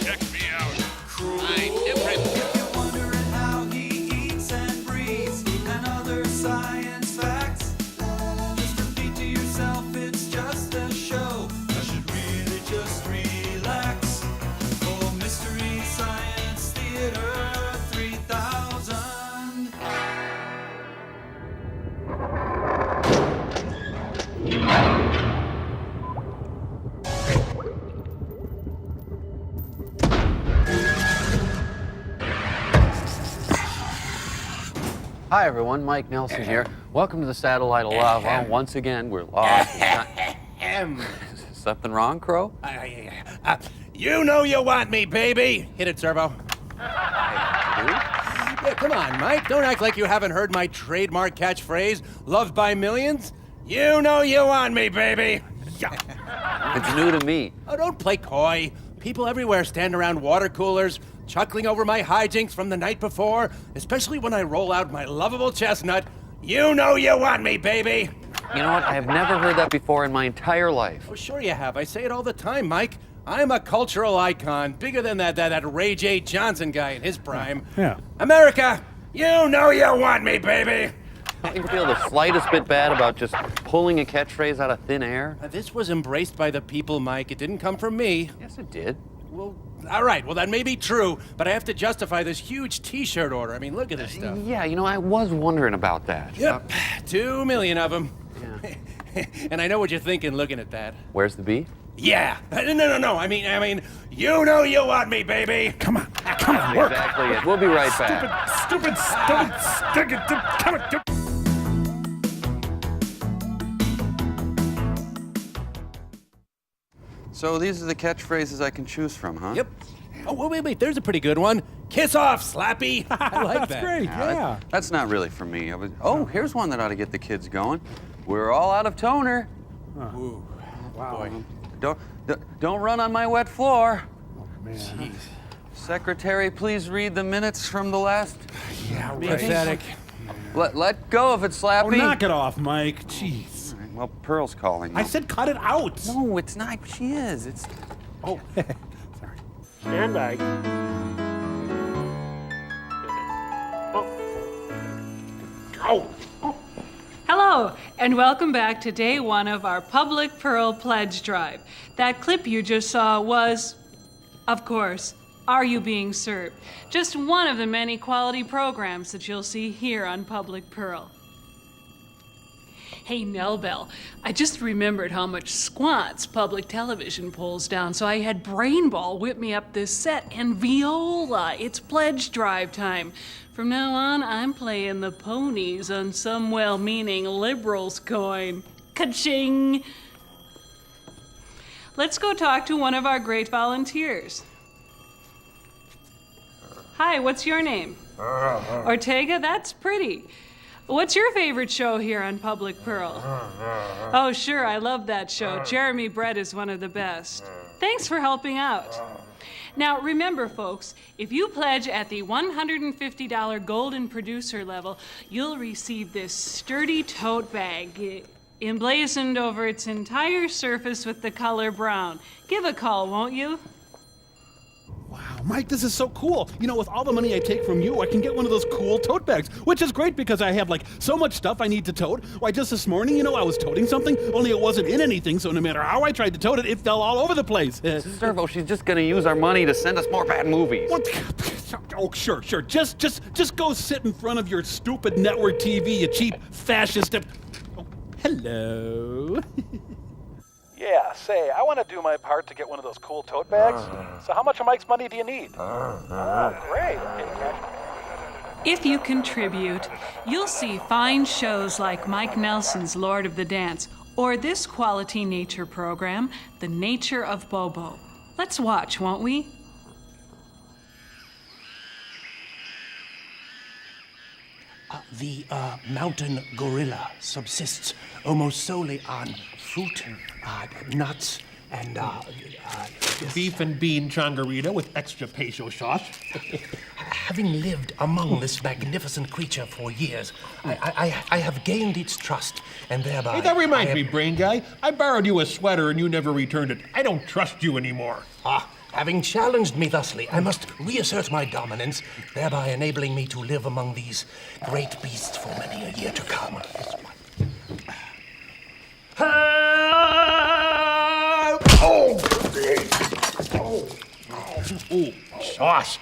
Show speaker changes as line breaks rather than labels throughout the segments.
check me out. I'm different.
If you're wondering how he eats and breathes and other science facts, just repeat to yourself it's just a show. I should really just relax. For Mystery Science Theater 3000.
Hi everyone, Mike Nelson here. Welcome to the Satellite of Love. Well, once again, we're live. Something wrong, Crow?
You know you want me, baby. Hit it, Servo. Yeah, come on, Mike. Don't act like you haven't heard my trademark catchphrase, loved by millions. You know you want me, baby.
It's new to me.
Oh, don't play coy. People everywhere stand around water coolers, chuckling over my hijinks from the night before, especially when I roll out my lovable chestnut. You know you want me, baby.
You know what? I have never heard that before in my entire life.
Oh, sure you have. I say it all the time, Mike. I'm a cultural icon, bigger than that Ray J. Johnson guy in his prime.
Yeah.
America, you know you want me, baby.
Don't you feel the slightest bit bad about just pulling a catchphrase out of thin air?
This was embraced by the people, Mike. It didn't come from me.
Yes, it did.
Well, all right. Well, that may be true, but I have to justify this huge T-shirt order. I mean, look at this stuff.
Yeah, you know, I was wondering about that.
Yep, 2 million of them.
Yeah.
And I know what you're thinking looking at that.
Where's the bee?
Yeah. No. I mean, you know you want me, baby.
Come on, work.
Exactly it. We'll be right back.
Stupid. Come on.
So these are the catchphrases I can choose from, huh?
Yep. Oh, wait. There's a pretty good one. Kiss off, Slappy. I like that.
That's great, yeah.
That's not really for me. Here's one that ought to get the kids going. We're all out of toner.
Ooh.
Wow.
Boy.
Don't run on my wet floor.
Man.
Jeez.
Secretary, please read the minutes from the last.
Yeah,
Be
right.
pathetic.
Let go of it, Slappy.
Oh, knock it off, Mike. Jeez.
All right, well, Pearl's calling.
I said cut it out.
No, it's not. She is. It's.
Oh.
Stand by.
Hello, and welcome back to day one of our Public Pearl Pledge Drive. That clip you just saw was, of course, Are You Being Served? Just one of the many quality programs that you'll see here on Public Pearl. Hey, Nell Bell, I just remembered how much squats public television pulls down, so I had Brainball whip me up this set, and Viola, it's pledge drive time. From now on, I'm playing the ponies on some well-meaning liberals coin. Ka-ching! Let's go talk to one of our great volunteers. Hi, what's your name? Ortega? That's pretty. What's your favorite show here on Public Pearl? Oh, sure, I love that show. Jeremy Brett is one of the best. Thanks for helping out. Now, remember, folks, if you pledge at the $150 golden producer level, you'll receive this sturdy tote bag emblazoned over its entire surface with the color brown. Give a call, won't you?
Wow, Mike, this is so cool. You know, with all the money I take from you, I can get one of those cool tote bags, which is great because I have, so much stuff I need to tote. Why, just this morning, I was toting something, only it wasn't in anything, so no matter how I tried to tote it, it fell all over the place.
Servo, she's just gonna use our money to send us more bad movies.
What? Oh, sure. Just go sit in front of your stupid network TV, you cheap fascist. Oh, hello.
Yeah, say, I want to do my part to get one of those cool tote bags. So how much of Mike's money do you need? Oh, great. Okay, cash.
If you contribute, you'll see fine shows like Mike Nelson's Lord of the Dance, or this quality nature program, The Nature of Bobo. Let's watch, won't we?
The mountain gorilla subsists almost solely on fruit, nuts, and
beef and bean changarita with extra peso sauce.
Having lived among this magnificent creature for years, I have gained its trust, and thereby...
Hey, that reminds me, brain guy. I borrowed you a sweater and you never returned it. I don't trust you anymore.
Having challenged me thusly, I must reassert my dominance, thereby enabling me to live among these great beasts for many a year to come.
Ooh, sauce.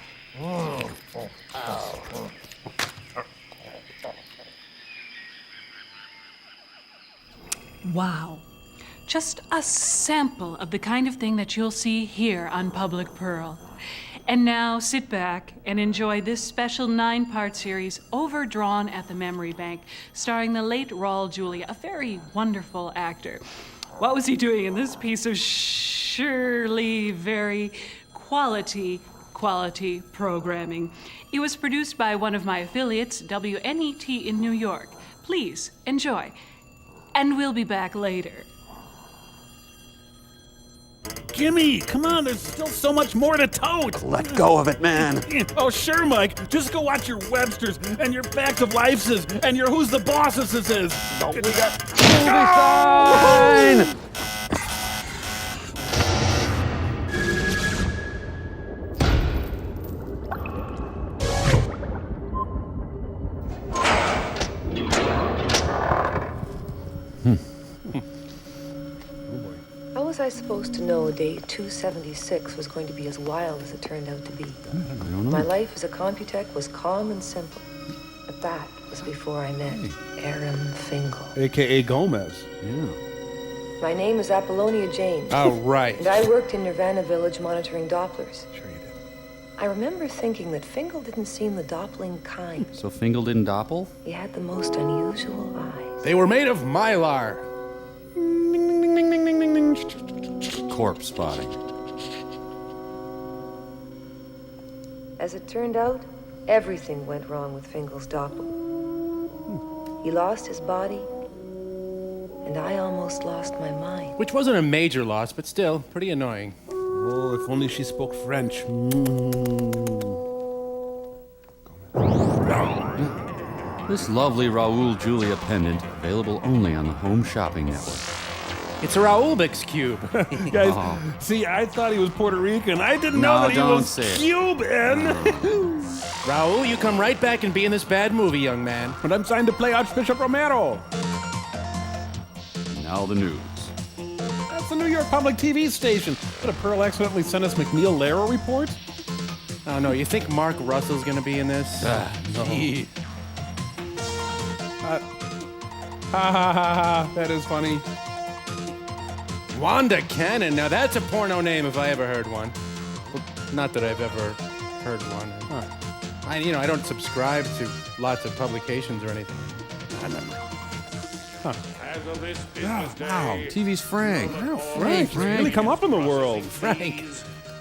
Wow. Just a sample of the kind of thing that you'll see here on Public Pearl. And now sit back and enjoy this special 9-part series, Overdrawn at the Memory Bank, starring the late Raul Julia, a very wonderful actor. What was he doing in this piece of surely very quality programming? It was produced by one of my affiliates, WNET in New York. Please enjoy. And we'll be back later.
Jimmy, come on, there's still so much more to tote.
Let go of it, man.
Oh, sure, Mike. Just go watch your Websters and your Facts of Lifeses and your Who's the Bosseses is.
Oh, we got movie sign!
How was I supposed to know day 276 was going to be as wild as it turned out to be?
I don't know.
My life as a Computech was calm and simple. But that was before I met Aram Fingal.
A.K.A. Gomez.
Yeah.
My name is Apollonia James.
Oh, right.
And I worked in Nirvana Village monitoring Dopplers.
Sure you did.
I remember thinking that Fingal didn't seem the Doppling kind.
So Fingal didn't doppel?
He had the most unusual eyes.
They were made of mylar.
Corpse spotting.
As it turned out, everything went wrong with Fingal's Doppel. He lost his body, and I almost lost my mind.
Which wasn't a major loss, but still pretty annoying.
Oh, if only she spoke French.
This lovely Raul Julia pendant, available only on the Home Shopping Network.
It's a Raulbix cube.
Guys, see, I thought he was Puerto Rican. I didn't know that he
don't
was
say it.
Cuban.
Raul, you come right back and be in this bad movie, young man.
And I'm signed to play Archbishop Romero.
Now the news.
That's the New York Public TV station. Did Pearl accidentally send us McNeil Lehrer report?
Oh, no, you think Mark Russell's gonna be in this?
No. Ha ha ha ha, that is funny.
Wanda Cannon. Now that's a porno name if I ever heard one. Well, not that I've ever heard one. I don't subscribe to lots of publications or anything.
As of this business day,
Wow, TV's Frank.
Oh, Frank, he's really come up in the world.
Frank.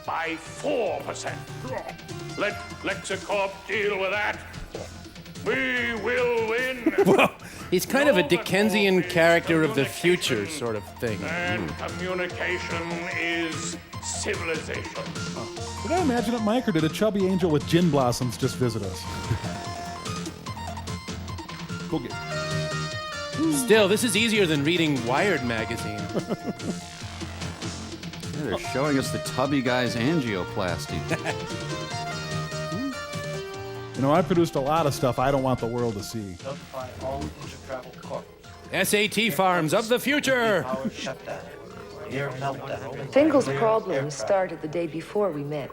by 4%. Let Lexicorp deal with that. We will win.
Well, he's kind of a Dickensian character of the future sort of thing.
And communication is civilization.
Did I imagine it, Mike, or did a chubby angel with gin blossoms just visit us? Go get it.
Still, this is easier than reading Wired magazine.
Yeah, they're showing us the tubby guy's angioplasty.
You know, I produced a lot of stuff I don't want the world to see.
SAT Farms of the future.
Fingal's problems started the day before we met.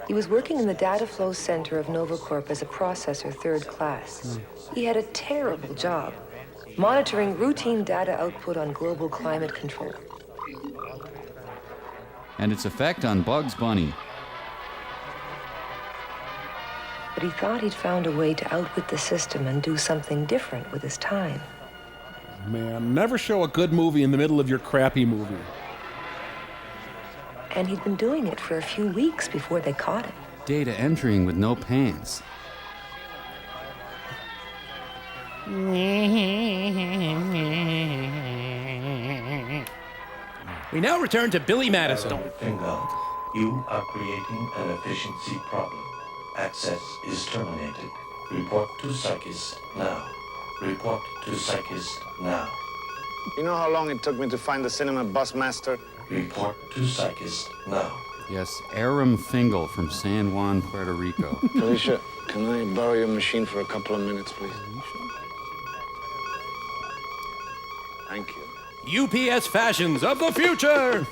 He was working in the data flow center of Novacorp as a processor third class. He had a terrible job, monitoring routine data output on global climate control.
And its effect on Bugs Bunny.
But he thought he'd found a way to outwit the system and do something different with his time.
Man, never show a good movie in the middle of your crappy movie.
And he'd been doing it for a few weeks before they caught him.
Data entering with no pants.
We now return to Billy Madison.
Fingal, you are creating an efficiency problem. Access is terminated. Report to Psychist now. Report to Psychist now.
You know how long it took me to find the cinema bus master?
Report to Psychist now.
Yes, Aram Fingal from San Juan, Puerto Rico.
Felicia, can I borrow your machine for a couple of minutes, please? Thank you.
UPS fashions of the future!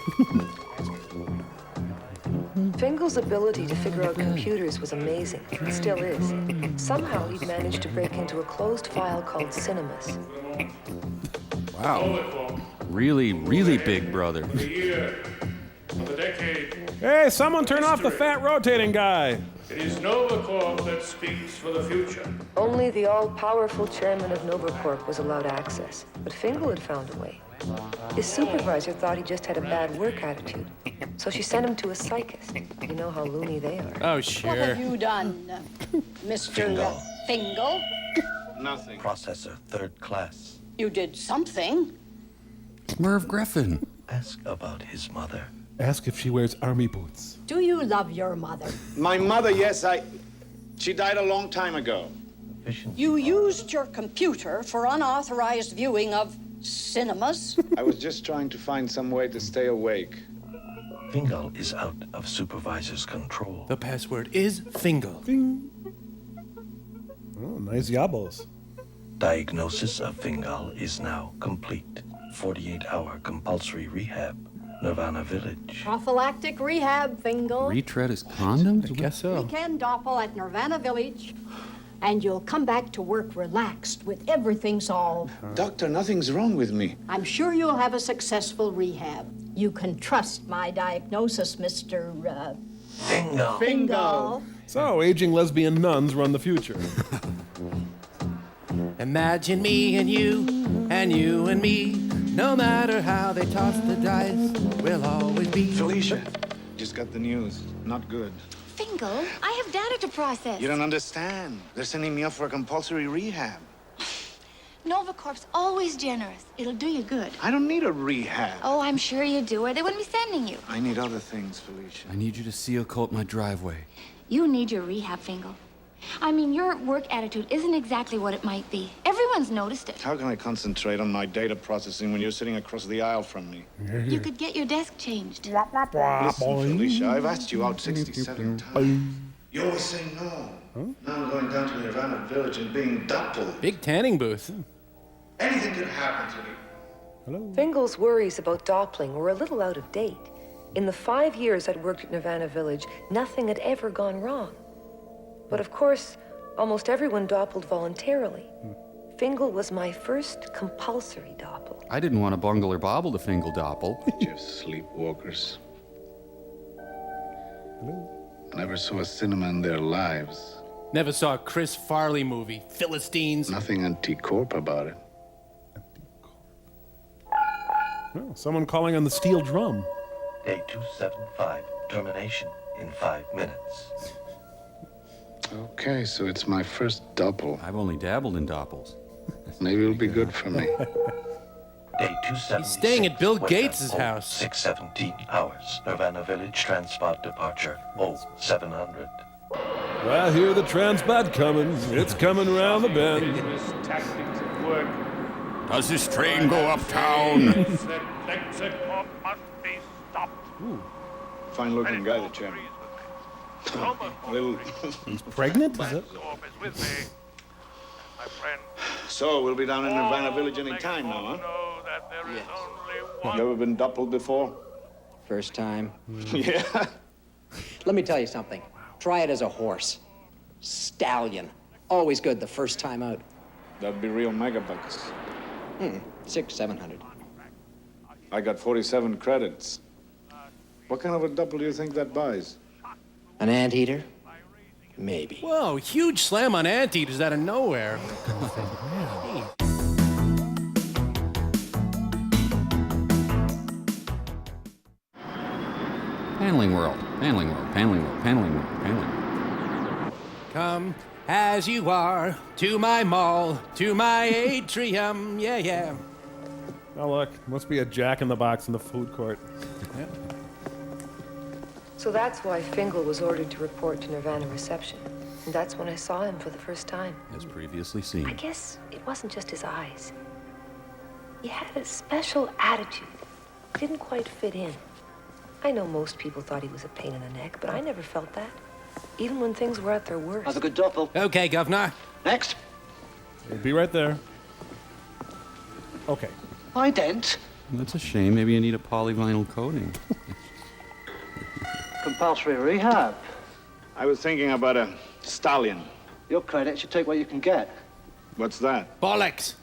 Fingal's ability to figure out computers was amazing. It still is. Somehow he'd managed to break into a closed file called Cinemas.
Wow. Really, really big brother.
The year, of the decade.
Hey, someone turn off the fat rotating guy.
It is NovaCorp that speaks for the future.
Only the all-powerful chairman of NovaCorp was allowed access, but Fingal had found a way. His supervisor thought he just had a bad work attitude, so she sent him to a psychist. You know how loony they are.
Oh, sure.
What have you done, Mr. Fingal?
Nothing.
Processor third class.
You did something.
Merv Griffin.
Ask about his mother.
Ask if she wears army boots.
Do you love your mother?
My mother, yes, She died a long time ago.
You used your computer for unauthorized viewing of cinemas?
I was just trying to find some way to stay awake.
Fingal is out of supervisor's control.
The password is Fingal.
Oh, nice yabos.
Diagnosis of Fingal is now complete. 48-hour compulsory rehab. Nirvana Village.
Prophylactic rehab, Fingal.
Retread his condoms?
I guess so.
Weekend doppel at Nirvana Village. And you'll come back to work relaxed with everything solved.
Doctor, nothing's wrong with me.
I'm sure you'll have a successful rehab. You can trust my diagnosis, Mr.
Fingal.
Fingal.
So, aging lesbian nuns run the future.
Imagine me and you and me. No matter how they toss the dice, we'll always be.
Felicia, just got the news. Not good.
Fingal, I have data to process.
You don't understand. They're sending me up for a compulsory rehab.
NovaCorp's always generous. It'll do you good.
I don't need a rehab.
Oh, I'm sure you do, or they wouldn't be sending you.
I need other things, Felicia.
I need you to seal coat my driveway.
You need your rehab, Fingal. I mean, your work attitude isn't exactly what it might be. Everyone's noticed it.
How can I concentrate on my data processing when you're sitting across the aisle from me?
You could get your desk changed.
Listen, Felicia, I've asked you out 67 times. You always say no. Now I'm going down to Nirvana Village and being doubled.
Big tanning booth.
Anything could happen to me.
Hello?
Fingal's worries about doppling were a little out of date. In the 5 years I'd worked at Nirvana Village, nothing had ever gone wrong. But of course, almost everyone doppled voluntarily. Fingal was my first compulsory doppel.
I didn't want to bungle or bobble to Fingal doppel.
Just sleepwalkers. Never saw a cinema in their lives.
Never saw a Chris Farley movie. Philistines.
Nothing anti-corp about it.
Oh, someone calling on the steel drum.
Day 275. Termination in 5 minutes.
Okay, so it's my first double.
I've only dabbled in doppels.
Maybe it'll be good for me.
Day 276.
He's staying at Bill
Weather,
Gates' house.
6:17 hours. Nirvana Village transport departure. 0700.
Well, hear the transport coming. It's coming around the bend.
This tactics at work.
Does this train go uptown?
That Lexicon must be stopped.
Fine-looking guy, the chairman. Little.
He's pregnant? Is it?
Is with me. My friend.
So, we'll be down in Nirvana Village any time now, huh?
Know that there is only one.
You ever been doubled before?
First time.
Yeah.
Let me tell you something. Try it as a horse. Stallion. Always good the first time out.
That'd be real megabucks.
600-700.
I got 47 credits. What kind of a double do you think that buys?
An anteater? Maybe.
Whoa, huge slam on anteaters out of nowhere.
Paneling world, paneling world, paneling world, paneling world, paneling world.
Come as you are to my mall, to my atrium. Yeah, yeah.
Oh, look. Must be a jack-in-the-box in the food court.
So that's why Fingal was ordered to report to Nirvana reception. And that's when I saw him for the first time.
As previously seen.
I guess it wasn't just his eyes. He had a special attitude. Didn't quite fit in. I know most people thought he was a pain in the neck, but I never felt that. Even when things were at their worst.
How's a good doppel?
Okay, Governor.
Next.
We'll be right there. Okay.
Ident.
That's a shame. Maybe you need a polyvinyl coating.
Compulsory rehab.
I was thinking about a stallion.
Your credits, you take what you can get.
What's that?
Bollocks.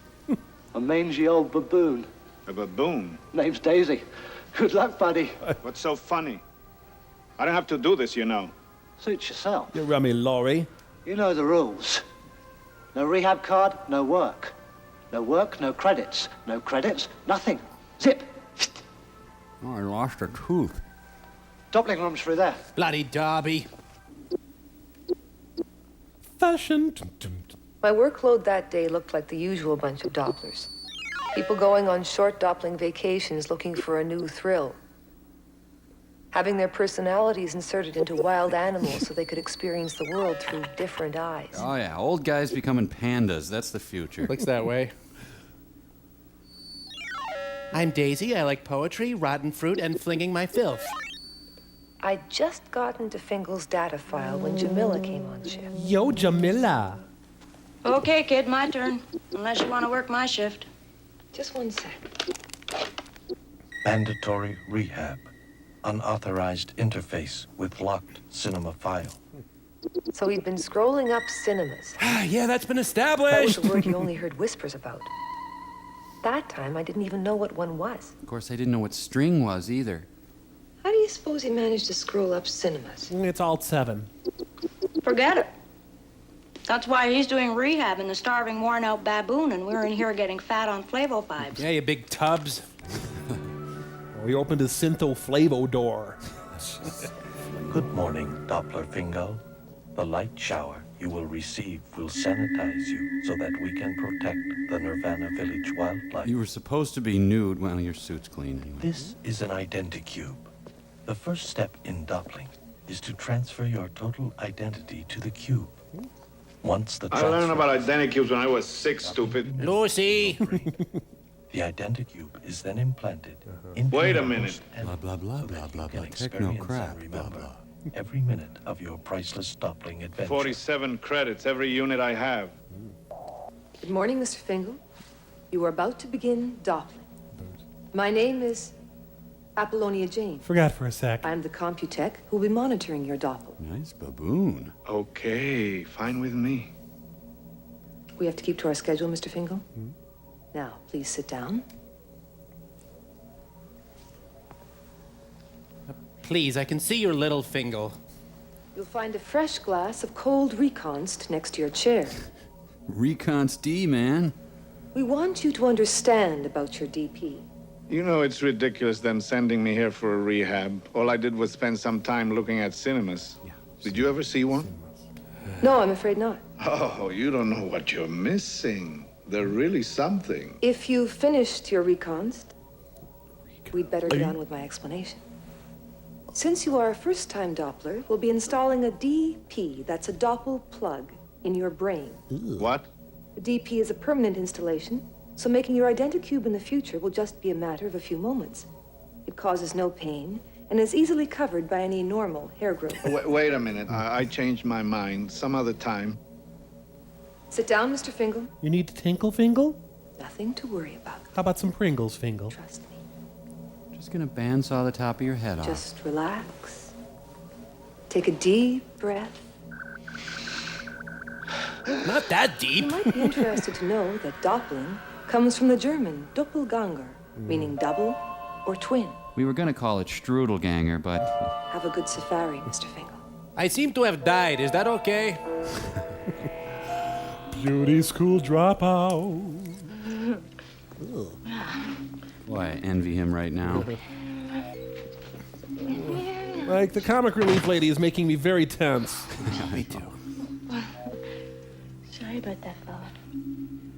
A mangy old baboon.
A baboon?
Name's Daisy. Good luck, buddy.
What's so funny? I don't have to do this, you know.
Suit yourself.
You rummy Laurie.
You know the rules. No rehab card, no work. No work, no credits. No credits, nothing. Zip.
Oh, I lost a tooth.
Doppling room's through there.
Bloody Derby.
Fashion.
My workload that day looked like the usual bunch of Dopplers. People going on short Doppling vacations looking for a new thrill. Having their personalities inserted into wild animals so they could experience the world through different eyes.
Oh, yeah. Old guys becoming pandas. That's the future.
Looks that way. I'm Daisy. I like poetry, rotten fruit, and flinging my filth.
I'd just gotten to Fingal's data file when Jamila came on shift.
Yo, Jamila.
Okay, kid, my turn. Unless you want to work my shift.
Just one sec.
Mandatory rehab. Unauthorized interface with locked cinema file.
So he'd been scrolling up cinemas.
Yeah, that's been
That was
established.
a word you only heard whispers about. That time, I didn't even know what one was.
Of course, I didn't know what string was either.
How do you suppose he managed to scroll up cinemas?
It's Alt 7.
Forget it. That's why he's doing rehab in the starving, worn-out baboon, and we're in here getting fat on flavopipes.
Yeah, you big tubs.
Oh, he opened his Syntho Flavo door.
Good morning, Doppler Fingal. The light shower you will receive will sanitize you so that we can protect the Nirvana Village wildlife.
You were supposed to be nude. Well, your suit's clean anyway.
This is an identicube. The first step in doppling is to transfer your total identity to the cube. Once the
I learned about identicubes when I was 6, stupid.
Lucy.
The identicube is then implanted into
Wait a
your
minute.
host and
Blah, blah, blah,
so that
blah,
you
blah,
can
blah.
experience
Techno crap,
and
blah,
remember
blah.
every minute of your priceless doppling adventure.
47 credits, every unit I have.
Good morning, Mr. Fingal. You are about to begin Doppling. My name is Apollonia Jane.
Forgot for a sec.
I'm the Computech who will be monitoring your Doppel.
Nice baboon.
Okay, fine with me.
We have to keep to our schedule, Mr. Fingal. Now, please sit down.
Please, I can see your little finger.
You'll find a fresh glass of cold Reconst next to your chair.
Reconst D, man.
We want you to understand about your DP.
You know it's ridiculous them sending me here for a rehab. All I did was spend some time looking at cinemas. Did you ever see one?
No, I'm afraid not.
Oh, you don't know what you're missing. They're really something.
If you've finished your Reconst, we'd better get on with my explanation. Since you are a first-time Doppler, we'll be installing a DP, that's a Doppel plug, in your brain.
What?
The DP is a permanent installation, so making your identicube in the future will just be a matter of a few moments. It causes no pain and is easily covered by any normal hair growth.
Wait a minute. I changed my mind. Some other time.
Sit down, Mr. Fingal.
You need to tinkle Fingal?
Nothing to worry about.
How about some Pringles, Fingal?
Trust me.
Just gonna bandsaw the top of your head off.
Just relax. Take a deep breath.
Not that deep.
You might be interested to know that Doppling comes from the German Doppelganger, meaning double or twin.
We were gonna call it Strudelganger, but
Have a good safari, Mr. Fingal.
I seem to have died. Is that okay?
Beauty school dropout.
boy, I envy him right now.
Like, the comic relief lady is making me very tense.
Me too.
Sorry about that, fella.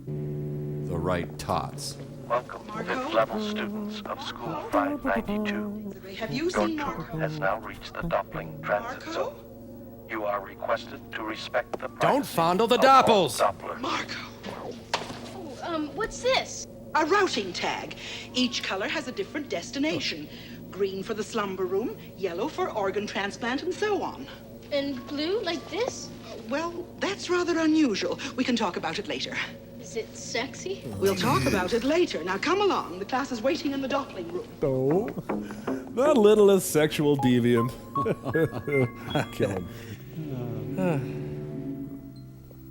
The right tots.
Welcome, fifth-level students of School 592.
Have you
Your
seen
tour
Marco?
has now reached the Doppling transit zone. You are requested to respect the
Don't
privacy
fondle the
of all
Doppels.
Dopplers.
Marco.
What's this?
A routing tag. Each color has a different destination. Green for the slumber room, yellow for organ transplant, and so on.
And blue, like this?
Well, that's rather unusual. We can talk about it later.
Is it sexy?
We'll talk about it later. Now come along. The class is waiting in the doppling room.
Oh, the littlest sexual deviant. Kill him.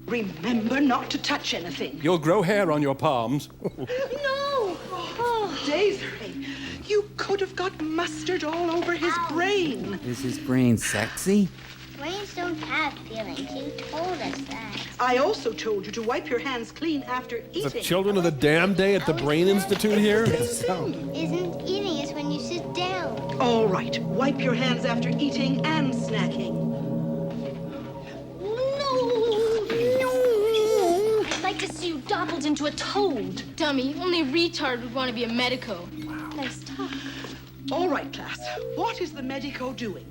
Remember not to touch anything.
You'll grow hair on your palms.
No! Oh, Daisy, you could have got mustard all over his brain.
Is his brain sexy?
Brains don't have feelings. You told us that.
I also told you to wipe your hands clean after eating.
The children of the damn day at the Brain Institute here?
Isn't eating is when you sit down.
All right, wipe your hands after eating and snacking.
I'd like to see you doppled into a toad. Dummy, only a retard would want to be a medico. Wow. Nice talk.
All right, class. What is the medico doing?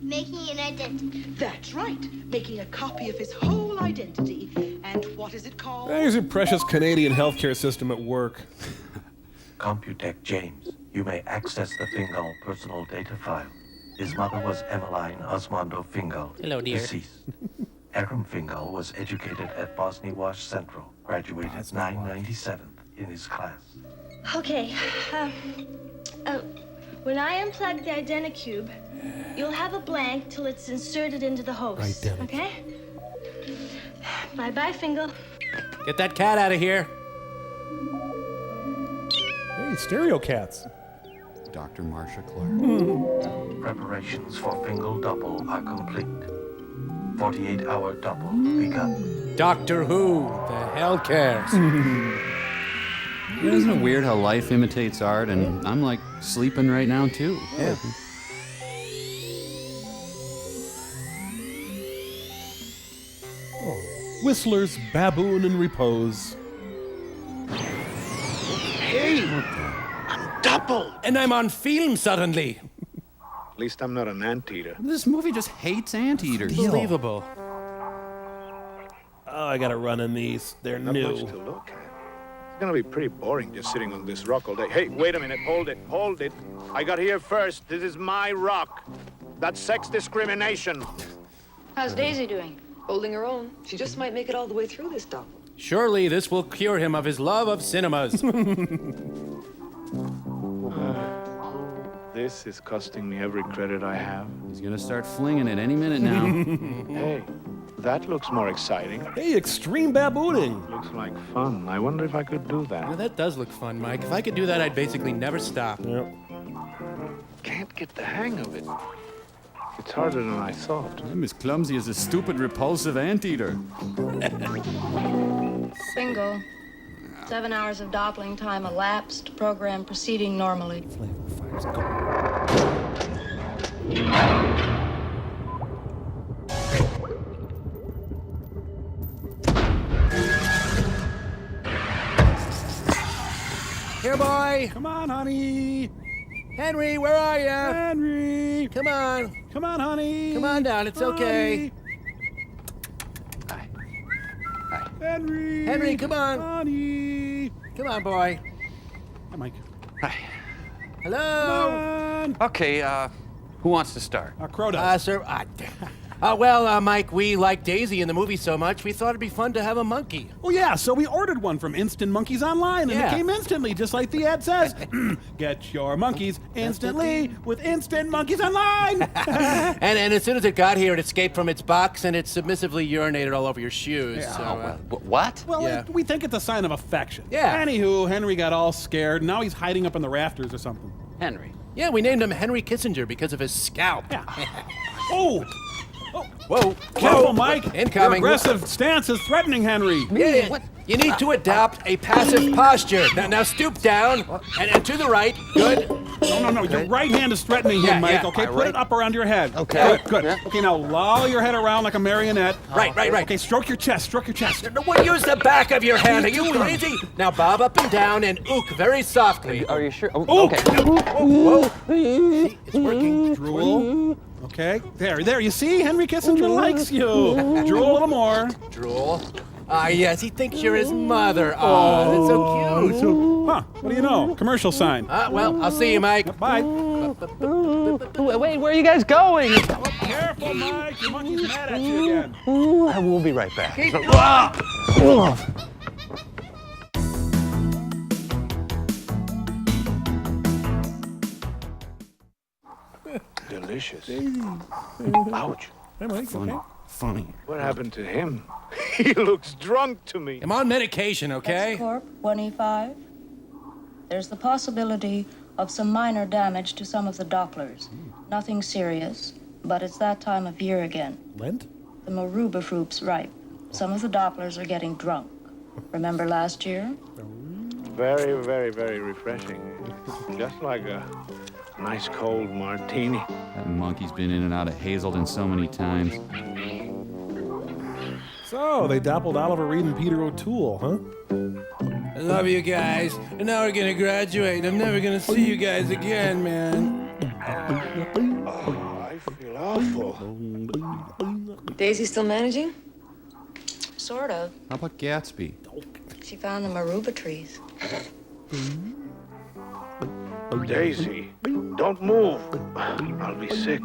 Making an identity.
That's right. Making a copy of his whole identity. And what is it called?
There's your precious Canadian healthcare system at work.
Computech James, you may access the Fingal personal data file. His mother was Emmeline Osmondo Fingal,
Hello, dear.
deceased. Aram Fingal was educated at Bosnia Wash Central, graduated 997th in his class.
Okay. When I unplug the Identicube, you'll have a blank till it's inserted into the host. Okay? Bye-bye, Fingal.
Get that cat out of here.
Hey, stereo cats.
Dr. Marcia Clark.
Preparations for Fingal Double are complete. 48-hour double begun.
Doctor Who, the hell cares?
Isn't it weird how life imitates art? And I'm like sleeping right now, too.
Yeah.
Whistler's Baboon in Repose.
Hey! I'm double!
And I'm on film suddenly.
At least I'm not an anteater.
This movie just hates anteaters.
Unbelievable.
Oh, I gotta run in these. They're
Not
new.
much to look at. It's gonna be pretty boring just sitting on this rock all day. Hey, wait a minute. Hold it. I got here first. This is my rock. That's sex discrimination.
How's Daisy doing? Holding her own. She just might make it all the way through this double.
Surely this will cure him of his love of cinemas.
This is costing me every credit I have.
He's gonna start flinging it any minute now.
Hey, that looks more exciting.
Hey, extreme babooning.
Looks like fun. I wonder if I could do that.
Well, that does look fun, Mike. If I could do that, I'd basically never stop.
Yep.
Can't get the hang of it. It's harder than I thought.
I'm as clumsy as a stupid, repulsive anteater.
Single. 7 hours of doppling time elapsed. Program proceeding normally.
Here, boy.
Come on, honey.
Henry, where are you?
Henry.
Come on.
Come on, honey.
Come on down. It's okay.
Henry.
Henry, come on.
Honey.
Come on, boy.
Hi, Mike.
Hi.
Hello.
Okay, who wants to start?
Crow does.
Sir. Well, Mike, we like Daisy in the movie so much, we thought it'd be fun to have a monkey.
Oh, yeah, so we ordered one from Instant Monkeys Online, and
Yeah.
it came instantly, just like the ad says. Get your monkeys instantly with Instant Monkeys Online.
And as soon as it got here, it escaped from its box and it submissively urinated all over your shoes.
Yeah.
So,
What?
Well,
Yeah.
we think it's a sign of affection.
Yeah.
Anywho, Henry got all scared. Now he's hiding up in the rafters or something.
Henry.
yeah, we named him Henry Kissinger because of his scalp.
Yeah. Oh!
Whoa.
Careful, Mike.
Incoming.
Your aggressive stance is threatening Henry.
Yeah, you need to adopt a passive posture. Now stoop down and to the right. Good.
No. Your right hand is threatening him,
Yeah,
Mike.
yeah.
Okay,
My
put it
right-
up around your head.
Okay.
Good.
Yeah.
Okay, now loll your head around like a marionette.
Right.
Okay, stroke your chest.
Well, use the back of your hand. Are you crazy? Now bob up and down and ook very softly.
Are you sure? Oh, okay.
Whoa. See, it's working.
Drool. Okay, there. You see, Henry Kissinger likes you. Drool a little more.
Drool. Yes, he thinks you're his mother. Oh, that's so cute.
Huh? What do you know? Commercial sign.
Well, I'll see you, Mike.
Bye.
Wait, where are you guys going?
Careful, Mike. Your monkey's mad at you again.
I will be right back.
Keep
Delicious. Ouch.
Hey, Mike, okay?
Funny.
What happened to him? He looks drunk to me.
I'm on medication, okay?
Corp 1E5. There's the possibility of some minor damage to some of the Dopplers. Nothing serious, but it's that time of year again.
Lent?
The Maruba fruit's ripe. Some of the Dopplers are getting drunk. Remember last year?
Very, very, very refreshing. Just like a nice cold martini.
That monkey's been in and out of Hazelden so many times.
So, they doppled Oliver Reed and Peter O'Toole, huh?
I love you guys. And now we're gonna graduate. I'm never gonna see you guys again, man.
Oh, I feel awful.
Daisy still managing?
Sort of.
How about Gatsby?
She found the Maruba trees.
Daisy, don't move. I'll be sick.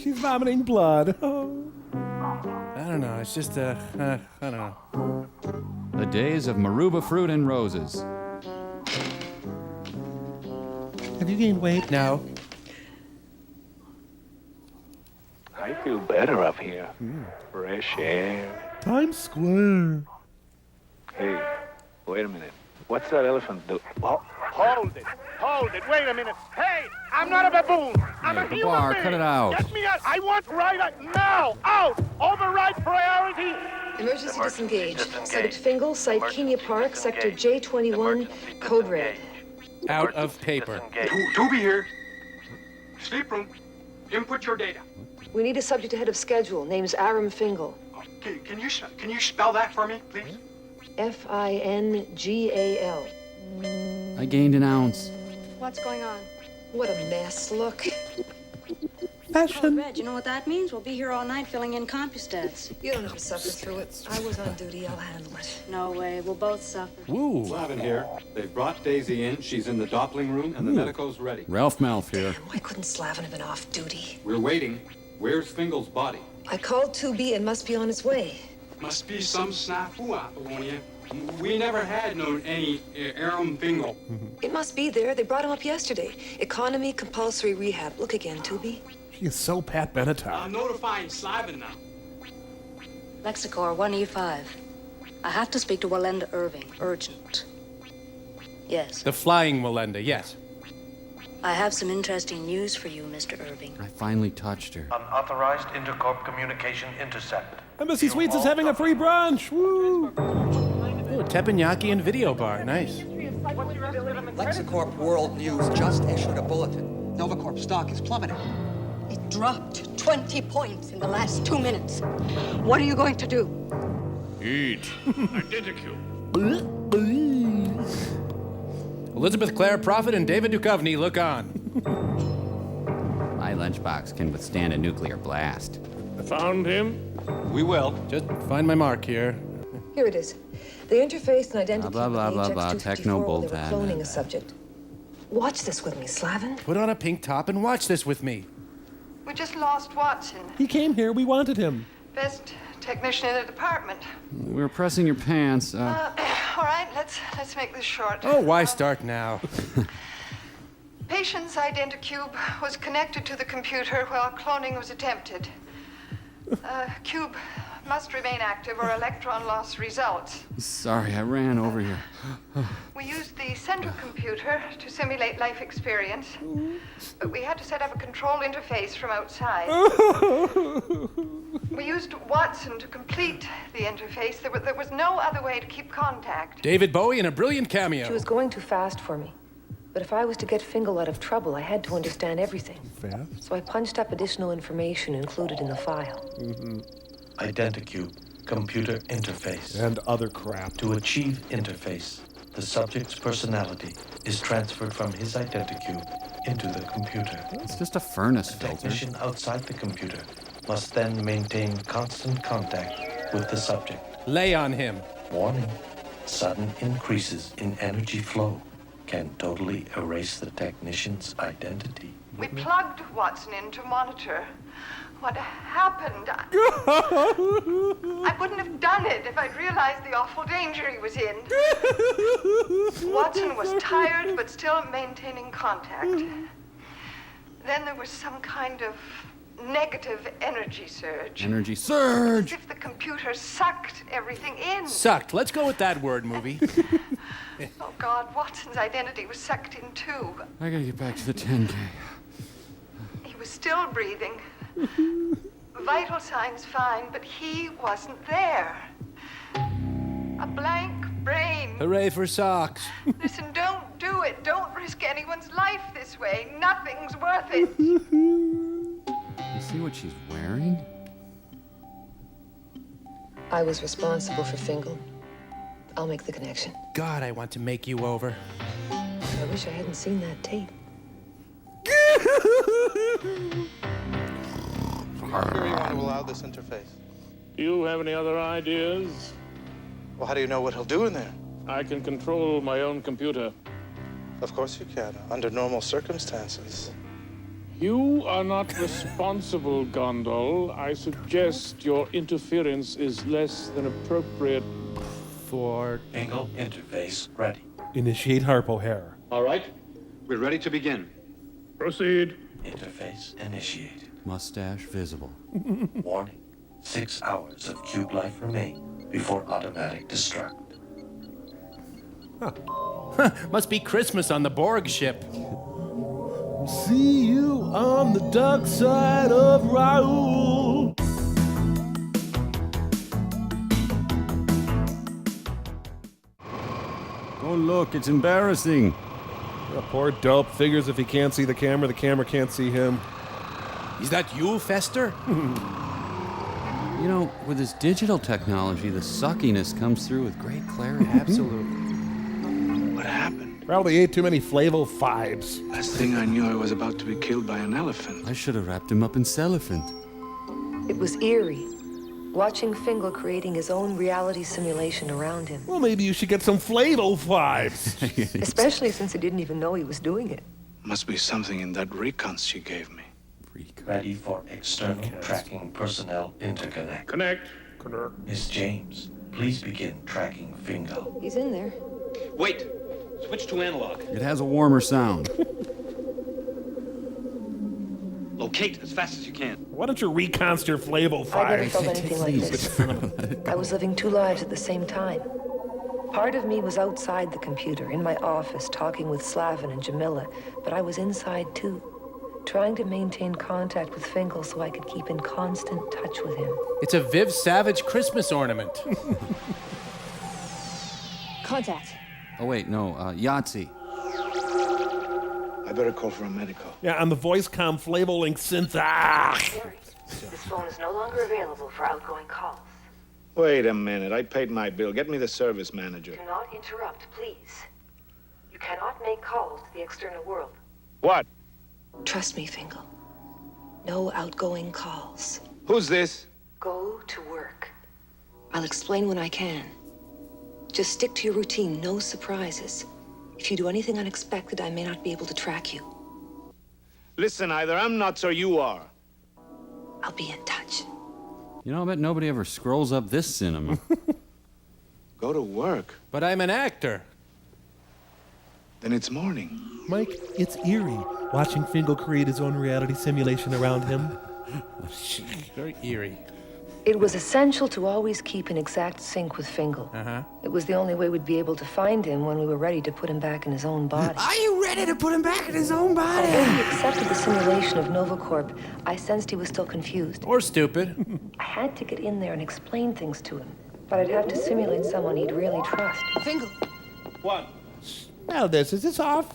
She's vomiting blood.
I don't know. It's just, I don't know.
The days of Maruba fruit and roses.
Have you gained weight?
No.
I feel better up here. Fresh air.
Times Square.
Hey, wait a minute. What's that elephant do? Oh, hold it. Hold it. Wait a minute. Hey, I'm not a baboon. I'm a human
Bar,
being.
cut it out.
Get me out. I want right now. Out. Override priority.
Emergency disengage. Subject Fingal, site Kenya Park, sector J21, code red.
Out of paper.
Toby here. Sleep room. Input your data.
We need a subject ahead of schedule. Name's Aram Fingal.
Okay, can you spell that for me, please?
Fingal.
I gained an ounce.
What's going on?
What a mess. Look.
Oh, Red, you know what that means? We'll be here all night filling in CompuStats.
You don't have to suffer through it. I was on duty. I'll handle it.
No way. We'll both suffer.
Woo.
Slavin here. They've brought Daisy in. She's in the Doppling room, and the medico's ready.
Ralph Malf here.
Why couldn't Slavin have been off duty?
We're waiting. Where's Fingal's body?
I called 2B and must be on its way.
Must be some snafu, Apollonia. We never had known any Aram Fingal.
It must be there. They brought him up yesterday. Economy compulsory rehab. Look again, 2B.
She is so Pat Benatar.
I'm notifying Slavin now.
Lexicor 1E5. I have to speak to Walenda Irving. Urgent. Yes.
The flying Walenda, yes.
I have some interesting news for you, Mr. Irving.
I finally touched her.
Unauthorized intercorp communication intercept.
Embassy Suites is having a free brunch. Woo!
Oh, teppanyaki and video bar. Nice.
Lexicorp World News just issued a bulletin. Novacorp stock is plummeting.
It dropped 20 points in the last 2 minutes. What are you going to do?
Eat. Identical.
Elizabeth Clare Prophet and David Duchovny, look on.
My lunchbox can withstand a nuclear blast.
Found him?
We will. Just find my mark here.
Here it is. The interface and identity
Blah, blah, blah, blah,
HX254
techno
while they were
bullpen.
cloning a subject. Watch this with me, Slavin.
Put on a pink top and watch this with me.
We just lost Watson.
He came here. We wanted him.
Best technician in the department.
We were pressing your pants.
All right, let's make this short.
Oh, why start now?
Patient's identicube was connected to the computer while cloning was attempted. Cube must remain active or electron loss results.
Sorry, I ran over here.
We used the central computer to simulate life experience, but we had to set up a control interface from outside. We used Watson to complete the interface. There was no other way to keep contact.
David Bowie in a brilliant cameo.
She was going too fast for me. But if I was to get Fingal out of trouble, I had to understand everything.
Fast?
So I punched up additional information included in the file.
Identicube, computer interface.
And other crap.
To achieve interface, the subject's personality is transferred from his identicube into the computer.
It's just a furnace
The
filter.
technician outside the computer must then maintain constant contact with the subject.
Lay on him.
Warning, sudden increases in energy flow. can totally erase the technician's identity.
We plugged Watson in to monitor. What happened? I wouldn't have done it if I'd realized the awful danger he was in. Watson was tired, but still maintaining contact. Then there was some kind of negative energy surge.
Energy surge!
As if the computer sucked everything in.
Sucked. Let's go with that word, movie.
Oh, God, Watson's identity was sucked in, too.
I gotta get back to the 10K.
He was still breathing. Vital signs fine, but he wasn't there. A blank brain.
Hooray for socks.
Listen, don't do it. Don't risk anyone's life this way. Nothing's worth it.
You see what she's wearing?
I was responsible for Fingal. I'll make the connection.
God, I want to make you over.
I wish I hadn't seen that tape.
How do you want to allow this interface?
Do you have any other ideas?
Well, how do you know what he'll do in there?
I can control my own computer.
Of course you can, under normal circumstances.
You are not responsible, Gondol. I suggest your interference is less than appropriate for...
Fingal interface ready.
Initiate Harpo hair.
All right, we're ready to begin.
Proceed.
Interface initiated.
Mustache visible.
Warning. 6 hours of cube life remain before automatic destruct.
Must be Christmas on the Borg ship.
See you on the dark side of Raoul.
Oh, look, it's embarrassing.
The poor dope figures if he can't see the camera can't see him.
Is that you, Fester?
You know, with this digital technology, the suckiness comes through with great clarity.
Absolutely.
What happened?
Probably ate too many Flavo 5s.
Last thing I knew, I was about to be killed by an elephant.
I should have wrapped him up in cellophane.
It was eerie, watching Fingal creating his own reality simulation around him.
Well, maybe you should get some Flavo 5s.
Especially since he didn't even know he was doing it.
Must be something in that recon she gave me.
Ready for external tracking personnel interconnect.
Connect.
Miss James, please begin tracking Fingal.
He's in there.
Wait, switch to analog.
It has a warmer sound.
Locate as fast as you can.
Why don't you reconst your Flavo 5s?
I never felt anything like this. I was living two lives at the same time. Part of me was outside the computer, in my office, talking with Slavin and Jamila, but I was inside too, trying to maintain contact with Fingal so I could keep in constant touch with him.
It's a Viv Savage Christmas ornament.
Contact.
Oh, wait, no, Yahtzee.
I better call for a medical.
Yeah, on the VoiceCom Flavo Link synth. Ah!
This phone is no longer available for outgoing calls.
Wait a minute, I paid my bill. Get me the service manager.
Do not interrupt, please. You cannot make calls to the external world.
What?
Trust me, Fingal. No outgoing calls.
Who's this?
Go to work. I'll explain when I can. Just stick to your routine, no surprises. If you do anything unexpected, I may not be able to track you.
Listen, either I'm nuts or you are.
I'll be in touch.
You know, I bet nobody ever scrolls up this cinema.
Go to work.
But I'm an actor.
Then it's morning.
Mike, it's eerie watching Fingal create his own reality simulation around him.
Very eerie.
It was essential to always keep in exact sync with Fingal. It was the only way we'd be able to find him when we were ready to put him back in his own body.
Are you ready to put him back in his own body?
Although he accepted the simulation of NovaCorp, I sensed he was still confused.
Or stupid.
I had to get in there and explain things to him, but I'd have to simulate someone he'd really trust.
Fingal.
What?
Now is this off?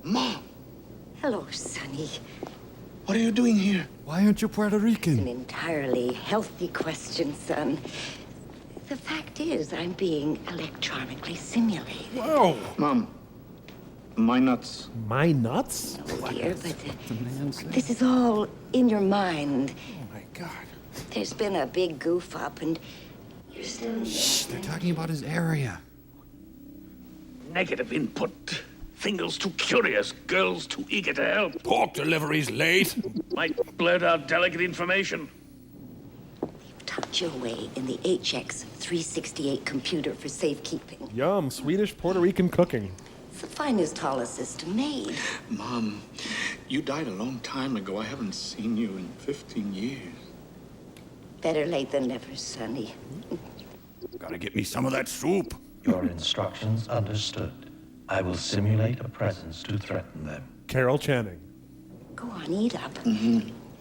Mom,
Hello, Sonny.
what are you doing here?
Why aren't you Puerto
An
Rican?
entirely healthy question, son. The fact is, I'm being electronically simulated.
Whoa!
Mom, my nuts.
My nuts?
Oh, dear, but this is all in your mind.
Oh, my God.
There's been a big goof up, and you're still...
Shh, they're talking about his area.
negative input. Singles too curious, girls too eager to help.
Pork delivery's late.
Might blurt out delicate information.
Tucked your way in the HX368 computer for safekeeping.
Yum, Swedish Puerto Rican cooking.
It's the finest Hollow system made.
Mom, you died a long time ago. I haven't seen you in 15 years.
Better late than never, Sonny.
Gotta get me some of that soup.
Your instructions understood. I will simulate a presence to threaten them.
Carol Channing.
Go on, eat up.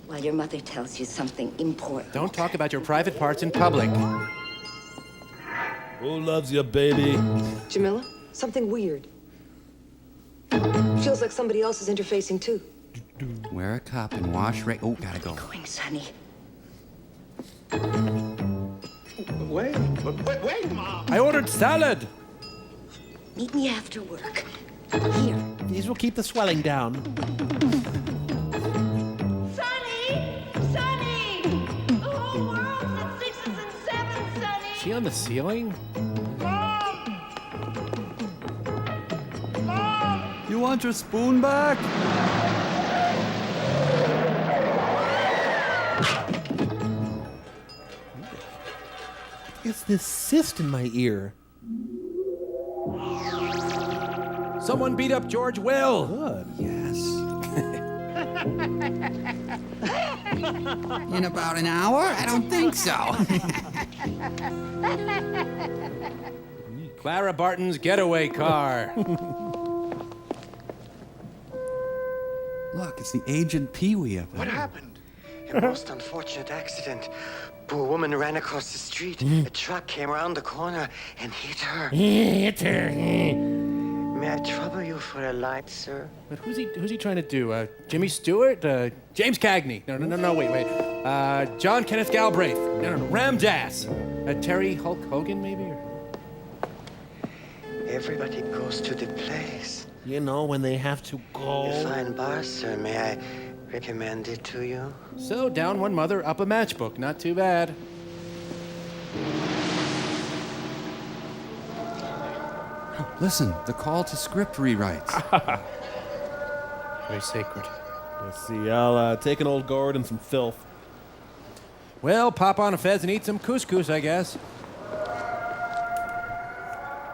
While your mother tells you something important.
Don't talk about your private parts in public.
Who loves you, baby?
Jamila, something weird. Feels like somebody else is interfacing too.
Wear a cup and wash right. Oh, gotta go.
Going, Sonny.
Wait, Mom.
I ordered salad.
Meet me after work. Here.
These will keep the swelling down.
Sonny! Sonny! The whole world's at 6s and 7s, Sonny!
Is she on the ceiling?
Mom! Mom!
You want your spoon back?
It's this cyst in my ear.
Someone beat up George Will.
Good.
Yes. In about an hour? I don't think so.
Clara Barton's getaway car.
Look, it's the aged Pee-wee up there.
What happened? A most unfortunate accident. Poor woman ran across the street. A truck came around the corner and hit her.
Hit her.
May I trouble you for a light, sir?
But who's he trying to do? Jimmy Stewart? James Cagney? No, wait. John Kenneth Galbraith? No, Ram Dass? Terry Hulk Hogan, maybe?
Everybody goes to the place.
You know, when they have to go.
A fine bar, sir. May I recommend it to you?
So, down one mother, up a matchbook. Not too bad.
Listen, the call to script rewrites.
Very sacred.
Let's see, I'll take an old gourd and some filth.
Well, pop on a fez and eat some couscous, I guess.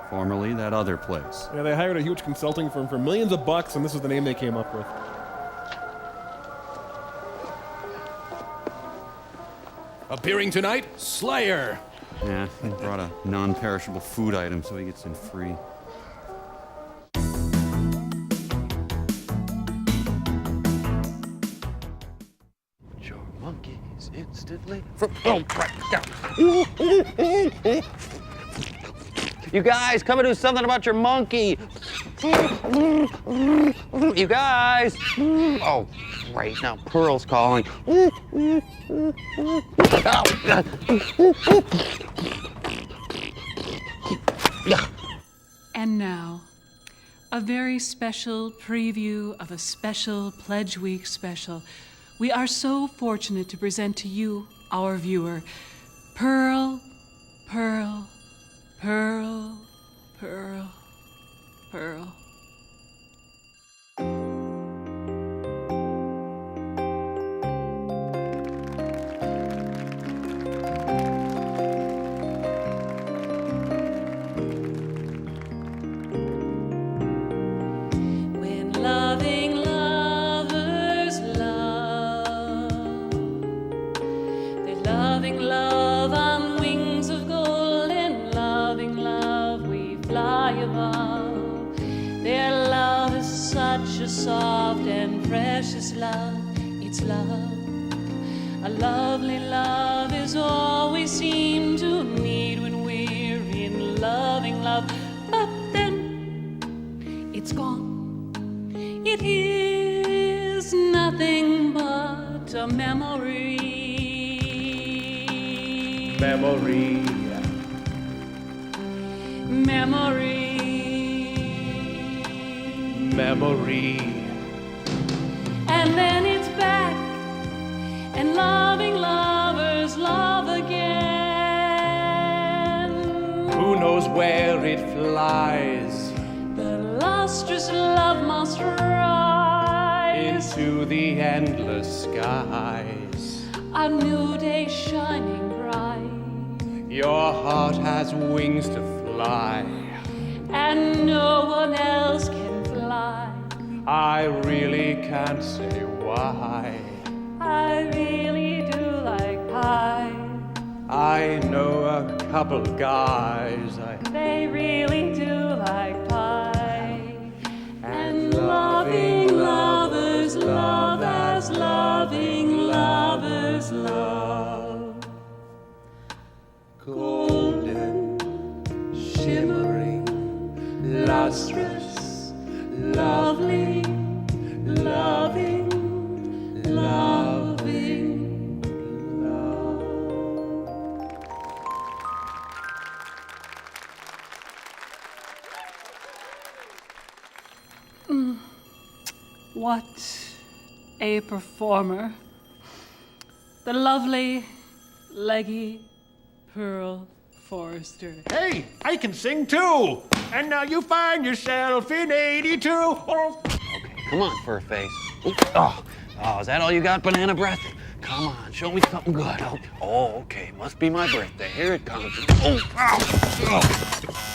Formerly that other place.
Yeah, they hired a huge consulting firm for millions of bucks, and this is the name they came up with.
Appearing tonight, Slayer.
Yeah, they brought a non-perishable food item so he gets in free.
Your monkeys instantly.
You guys, come and do something about your monkey. You guys. Oh, great. Now Pearl's calling.
And now, a very special preview of a special Pledge Week special. We are so fortunate to present to you, our viewer, Pearl, Pearl, Pearl, Pearl, Pearl. When loving lovers love, they're loving love on wings of gold, and loving love we fly above. Their love is such a soft and precious love. It's love. A lovely love is all we seem to need when we're in loving love. But then it's gone. It is nothing but a memory.
Memory.
Memory.
Memory.
And then it's back, and loving lovers love again.
Who knows where it flies?
must rise
into the endless skies.
A new day shining bright,
Your heart has wings to fly.
and no one else can fly.
I really can't say why.
I really do like pie.
I know a couple guys.
They really do like pie. And loving lovers love as loving lovers love.
Golden, shimmering, lustrous, lovely, loving, loving.
What a performer. The lovely, leggy Pearl Forrester.
Hey, I can sing too! And now you find yourself in 82. Oh.
Come on, fur face. Oh, is that all you got, banana breath? Come on, show me something good. Oh, okay, must be my birthday. Here it comes. Oh, ow.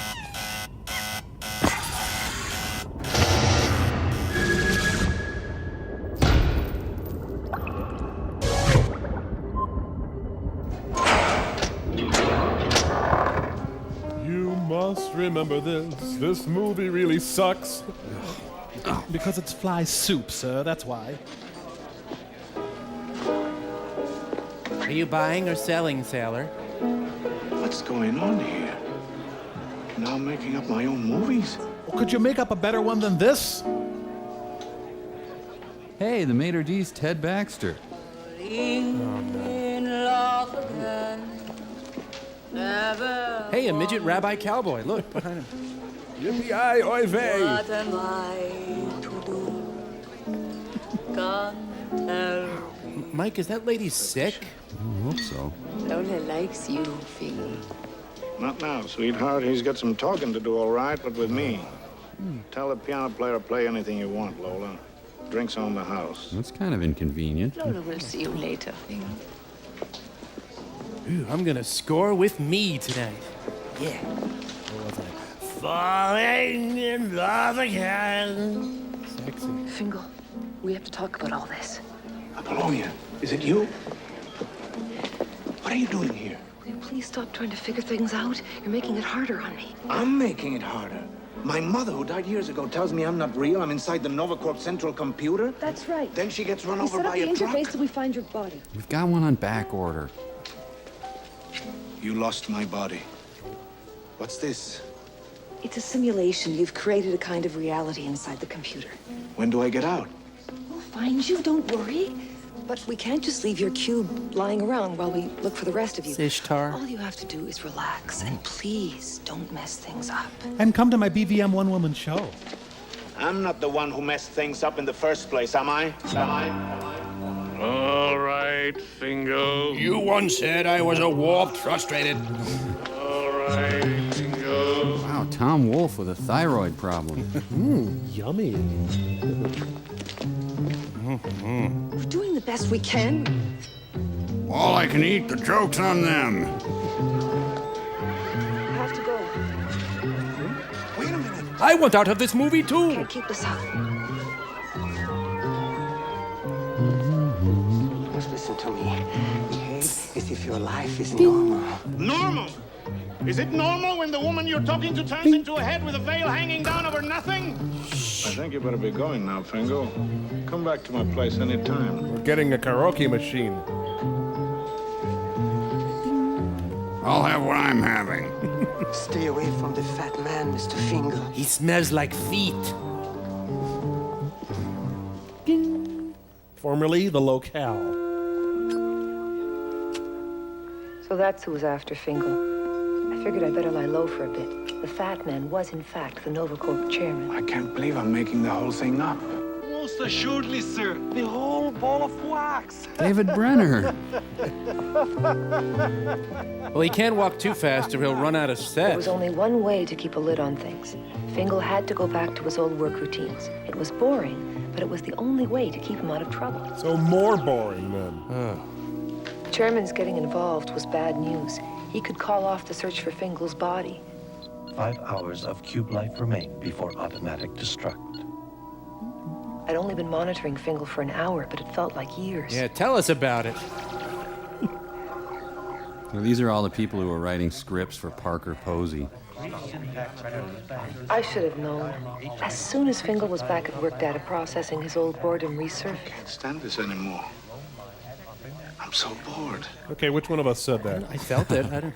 You must remember this. This movie really sucks.
Because it's fly soup, sir, that's why.
Are you buying or selling, sailor?
What's going on here? Now I'm making up my own movies?
Well, could you make up a better one than this?
Hey, the Maitre D's Ted Baxter.
Hey, a midget rabbi cowboy. Look, behind him.
Yippee-yi, oy vey.
What am I to do? Can't tell.
Mike, is that lady sick?
I hope so.
Lola likes you, Fing.
Not now, sweetheart. He's got some talking to do, all right, but with me. Tell the piano player to play anything you want, Lola. Drinks on the house.
That's kind of inconvenient.
Lola will see you later, Fing.
Ooh, I'm gonna score with me tonight. Yeah.
Falling in love again.
Sexy.
Fingal, we have to talk about all this.
Apollonia, is it you? What are you doing here?
Will you please stop trying to figure things out? You're making it harder on me.
I'm making it harder. My mother, who died years ago, tells me I'm not real. I'm inside the Novacorp central computer.
That's right.
Then she gets run
We
over
set up
by
the
a truck.
interface till we find your body.
We've got one on back order.
You lost my body. What's this?
It's a simulation. You've created a kind of reality inside the computer.
When do I get out?
We'll find you, don't worry. But we can't just leave your cube lying around while we look for the rest of you.
Ishtar.
All you have to do is relax, and please don't mess things up.
And come to my BVM one-woman show.
I'm not the one who messed things up in the first place, am I?
All right, Fingal.
You once said I was a warped, frustrated.
All right, Fingal.
Wow, Tom Wolfe with a thyroid problem.
Yummy.
We're doing the best we can.
All I can eat, the joke's on them.
I have to go.
Wait a minute.
I want out of this movie too.
Can't keep this up.
Just listen to me. Behave as if your life is normal.
Normal? Is it normal when the woman you're talking to turns into a head with a veil hanging down over nothing? I think you better be going now, Fingal. Come back to my place anytime.
We're getting a karaoke machine.
I'll have what I'm having.
Stay away from the fat man, Mr. Finger.
He smells like feet.
Formerly the locale.
So that's who was after Fingal. I figured I'd better lie low for a bit. The fat man was, in fact, the Novacorp chairman.
I can't believe I'm making the whole thing up.
Most assuredly, sir. The whole ball of wax.
David Brenner.
Well, he can't walk too fast or he'll run out of
There
set.
was only one way to keep a lid on things. Fingal had to go back to his old work routines. It was boring, but it was the only way to keep him out of trouble.
So more boring, then.
Chairman's getting involved was bad news. He could call off the search for Fingal's body.
5 hours of cube life remain before automatic destruct.
I'd only been monitoring Fingal for an hour, but it felt like years.
Yeah, tell us about it.
Well, these are all the people who are writing scripts for Parker Posey.
I should have known. As soon as Fingal was back at work data processing, his old boredom resurfaced.
I can't stand this anymore. I'm so bored.
Okay, which one of us said that?
I felt it. I don't...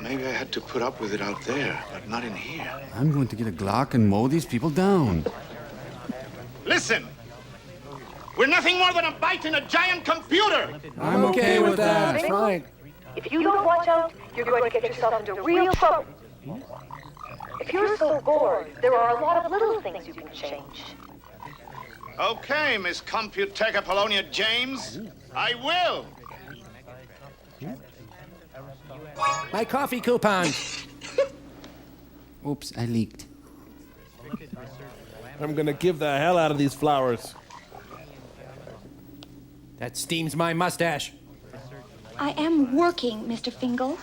Maybe I had to put up with it out there, but not in here.
I'm going to get a Glock and mow these people down.
Listen! We're nothing more than a bite in a giant computer!
I'm okay with that. Fine.
If you don't watch out, you're going to get yourself into real trouble. If you're so bored, there are a lot of little things you can change.
Okay, Miss Computech Apollonia James. I will!
My coffee coupon.
Oops, I leaked.
I'm gonna give the hell out of these flowers.
That steams my mustache.
I am working, Mr. Fingal.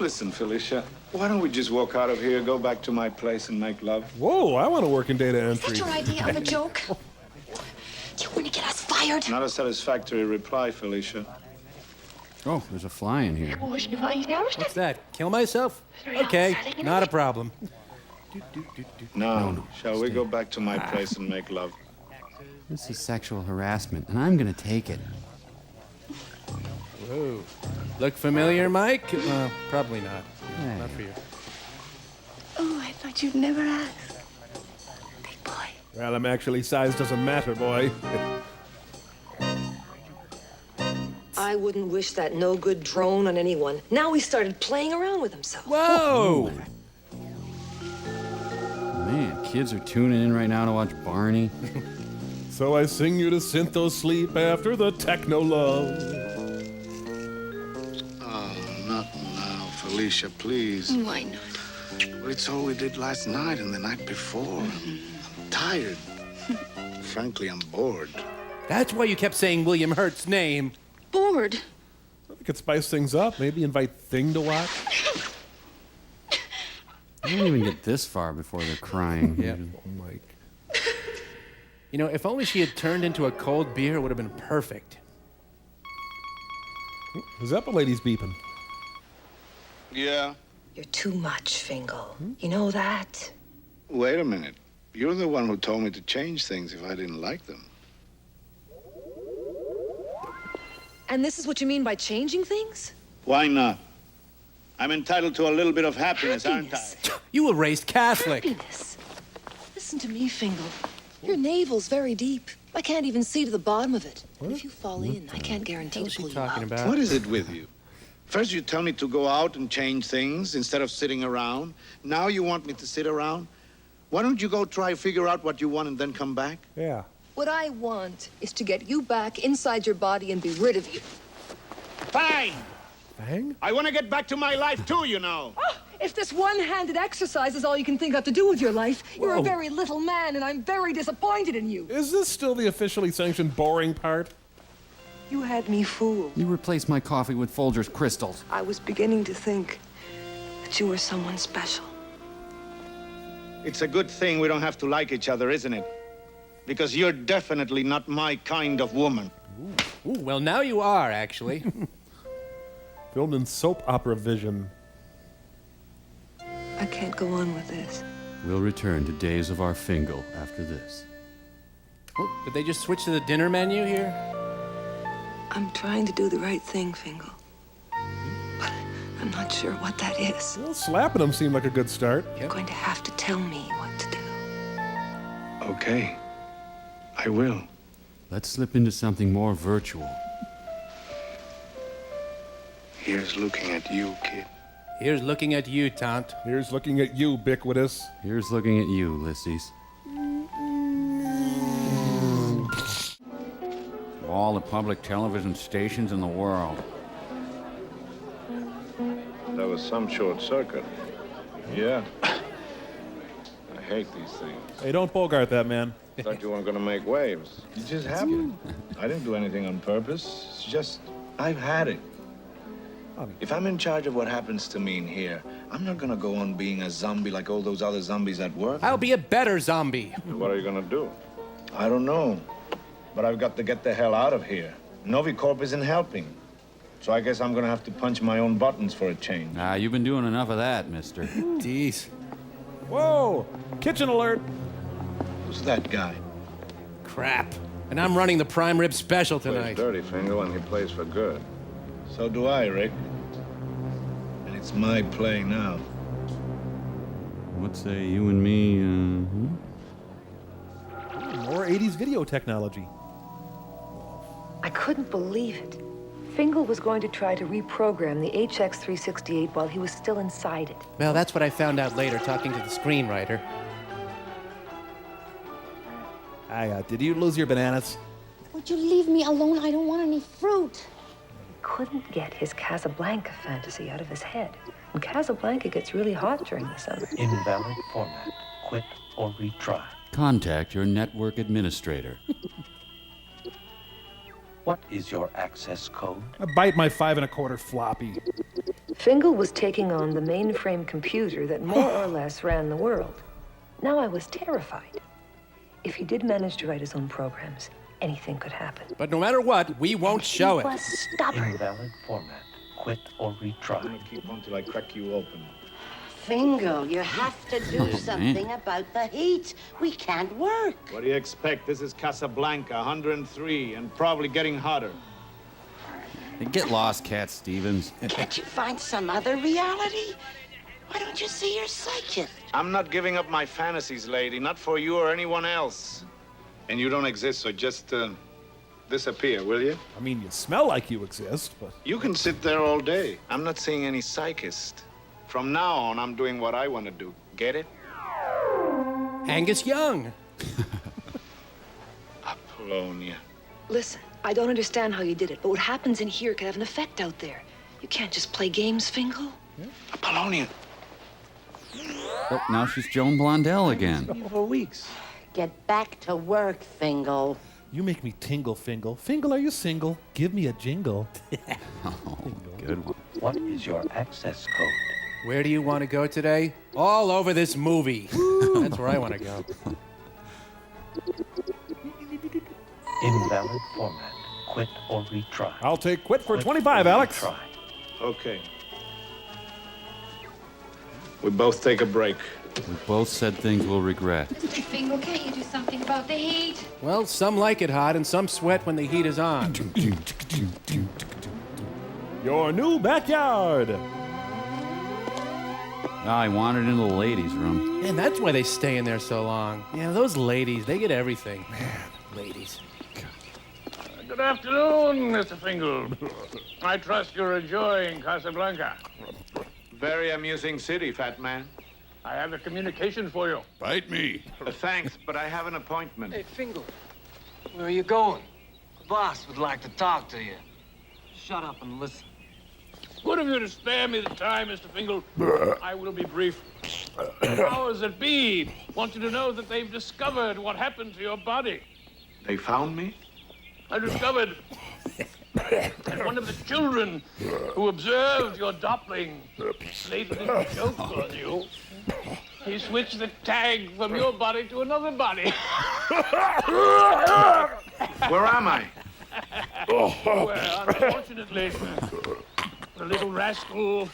Listen, Felicia, why don't we just walk out of here, go back to my place, and make love?
Whoa, I want to work in data entry.
Is that your idea of a joke? Do you want to get us fired?
Not a satisfactory reply, Felicia.
Oh, there's a fly in here.
What's that? Kill myself? Okay, not a problem.
No, shall we go back to my place and make love?
This is sexual harassment, and I'm gonna take it.
Whoa. Look familiar, Mike? Probably not.
Hey.
Not for you.
Oh, I thought you'd never ask. Big boy.
Well, actually, size doesn't matter, boy.
I wouldn't wish that no-good drone on anyone. Now he started playing around with himself.
Whoa!
Man, kids are tuning in right now to watch Barney.
So I sing you to Syntho sleep after the techno love.
Oh, not now, Felicia, please.
Why not?
Well, it's all we did last night and the night before. I'm tired. Frankly, I'm bored.
That's why you kept saying William Hurt's name.
Bored.
We could spice things up. Maybe invite Thing to watch.
I don't even get this far before they're crying.
Yeah.
Mike.
You know, if only she had turned into a cold beer, it would have been perfect.
The Zeppa lady's beeping.
Yeah?
You're too much, Fingal. You know that?
Wait a minute. You're the one who told me to change things if I didn't like them.
And this is what you mean by changing things?
Why not? I'm entitled to a little bit of happiness, aren't I?
You a raised Catholic.
Happiness. Listen to me, Fingal. Your navel's very deep. I can't even see to the bottom of it. If you fall in, I can't guarantee to pull you out.
What is it with you? First you tell me to go out and change things instead of sitting around. Now you want me to sit around? Why don't you go try figure out what you want and then come back?
Yeah.
What I want is to get you back inside your body and be rid of you.
Fine!
Bang?
I want to get back to my life too, you know.
Oh, if this one-handed exercise is all you can think of to do with your life, you're a very little man, and I'm very disappointed in you.
Is this still the officially sanctioned boring part?
You had me fooled.
You replaced my coffee with Folgers crystals.
I was beginning to think that you were someone special.
It's a good thing we don't have to like each other, isn't it? Because you're definitely not my kind of woman.
Ooh, well, now you are, actually.
Filmed in soap opera vision.
I can't go on with this.
We'll return to days of our Fingal after this.
Oh, did they just switch to the dinner menu here?
I'm trying to do the right thing, Fingal. But I'm not sure what that is.
Well, slapping him seemed like a good start.
You're going to have to tell me what to do.
Okay. I will.
Let's slip into something more virtual.
Here's looking at you, kid.
Here's looking at you, Tant.
Here's looking at you, ubiquitous.
Here's looking at you, Ulysses.
All the public television stations in the world.
There was some short circuit. Yeah. I hate these things.
Hey, don't Bogart that, man.
Thought you weren't gonna make waves. You just happened. I didn't do anything on purpose. It's just, I've had it. If I'm in charge of what happens to me in here, I'm not gonna go on being a zombie like all those other zombies at work.
I'll be a better zombie.
What are you gonna do? I don't know. But I've got to get the hell out of here. Novicorp isn't helping. So I guess I'm gonna have to punch my own buttons for a change.
You've been doing enough of that, mister.
Jeez.
Whoa! Kitchen alert!
Who's that guy?
Crap. And I'm running the prime rib special tonight.
Plays dirty, Fingal, and he plays for good. So do I, Rick. And it's my play now.
What say you and me,
More 80s video technology.
I couldn't believe it. Fingal was going to try to reprogram the HX368 while he was still inside it.
Well, that's what I found out later talking to the screenwriter.
Did you lose your bananas?
Would you leave me alone? I don't want any fruit.
He couldn't get his Casablanca fantasy out of his head. And Casablanca gets really hot during the summer.
Invalid format. Quit or retry.
Contact your network administrator.
What is your access code?
I bite my 5 1/4 floppy.
Fingal was taking on the mainframe computer that more or less ran the world. Now I was terrified. If he did manage to write his own programs, anything could happen.
But no matter what, we won't show it.
He was stubborn.
Invalid format. Quit or retry.
I'm gonna keep on till I crack you open.
Fingal, you have to do something about the heat. We can't work.
What do you expect? This is Casablanca, 103, and probably getting hotter.
Get lost, Cat Stevens.
Can't you find some other reality? Why don't you see your psychic?
I'm not giving up my fantasies, lady. Not for you or anyone else. And you don't exist, so just disappear, will you?
I mean, you smell like you exist, but...
You can sit there all day. I'm not seeing any psychist. From now on, I'm doing what I want to do. Get it?
Angus Young.
Apollonia.
Listen, I don't understand how you did it, but what happens in here could have an effect out there. You can't just play games, Fingal.
Apollonia.
Oh, now she's Joan Blondell again.
For weeks.
Get back to work, Fingal.
You make me tingle, Fingal. Fingal, are you single? Give me a jingle.
Good one.
What is your access code?
Where do you want to go today? All over this movie. That's where I want to go.
Invalid format. Quit or retry.
I'll take quit for 25, Alex.
Retry.
Okay. We both take a break.
We both said things we'll regret.
Fingal, can't you do something about the heat?
Well, some like it hot and some sweat when the heat is on.
Your new backyard.
I wandered into the ladies' room.
And that's why they stay in there so long. Yeah, those ladies, they get everything. Man, ladies.
Good afternoon, Mr. Fingal. I trust you're enjoying Casablanca.
Very amusing city, fat man.
I have a communication for you.
Bite me.
Thanks, but I have an appointment.
Hey, Fingal, where are you going? The boss would like to talk to you. Shut up and listen.
Good of you to spare me the time, Mr. Fingal. I will be brief. Powers that be want you to know that they've discovered what happened to your body.
They found me?
I discovered that one of the children who observed your doppling played a little joke on you. He switched the tag from your body to another body.
Where am I?
Well, unfortunately, the little rascal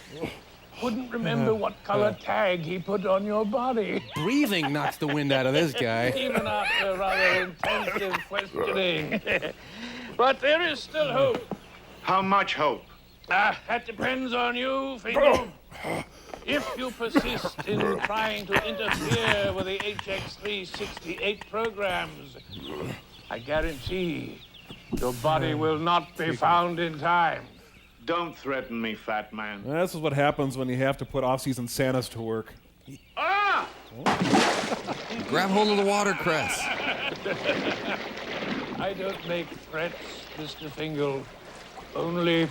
couldn't remember what color tag he put on your body.
Breathing knocks the wind out of this guy.
Even after rather intensive questioning. But there is still hope.
How much hope?
That depends on you, Fingal. If you persist in trying to interfere with the HX368 programs, I guarantee your body will not be found in time.
Don't threaten me, fat man.
This is what happens when you have to put off-season Santas to work.
Ah!
Grab hold of the watercress.
I don't make threats, Mr. Fingal. Only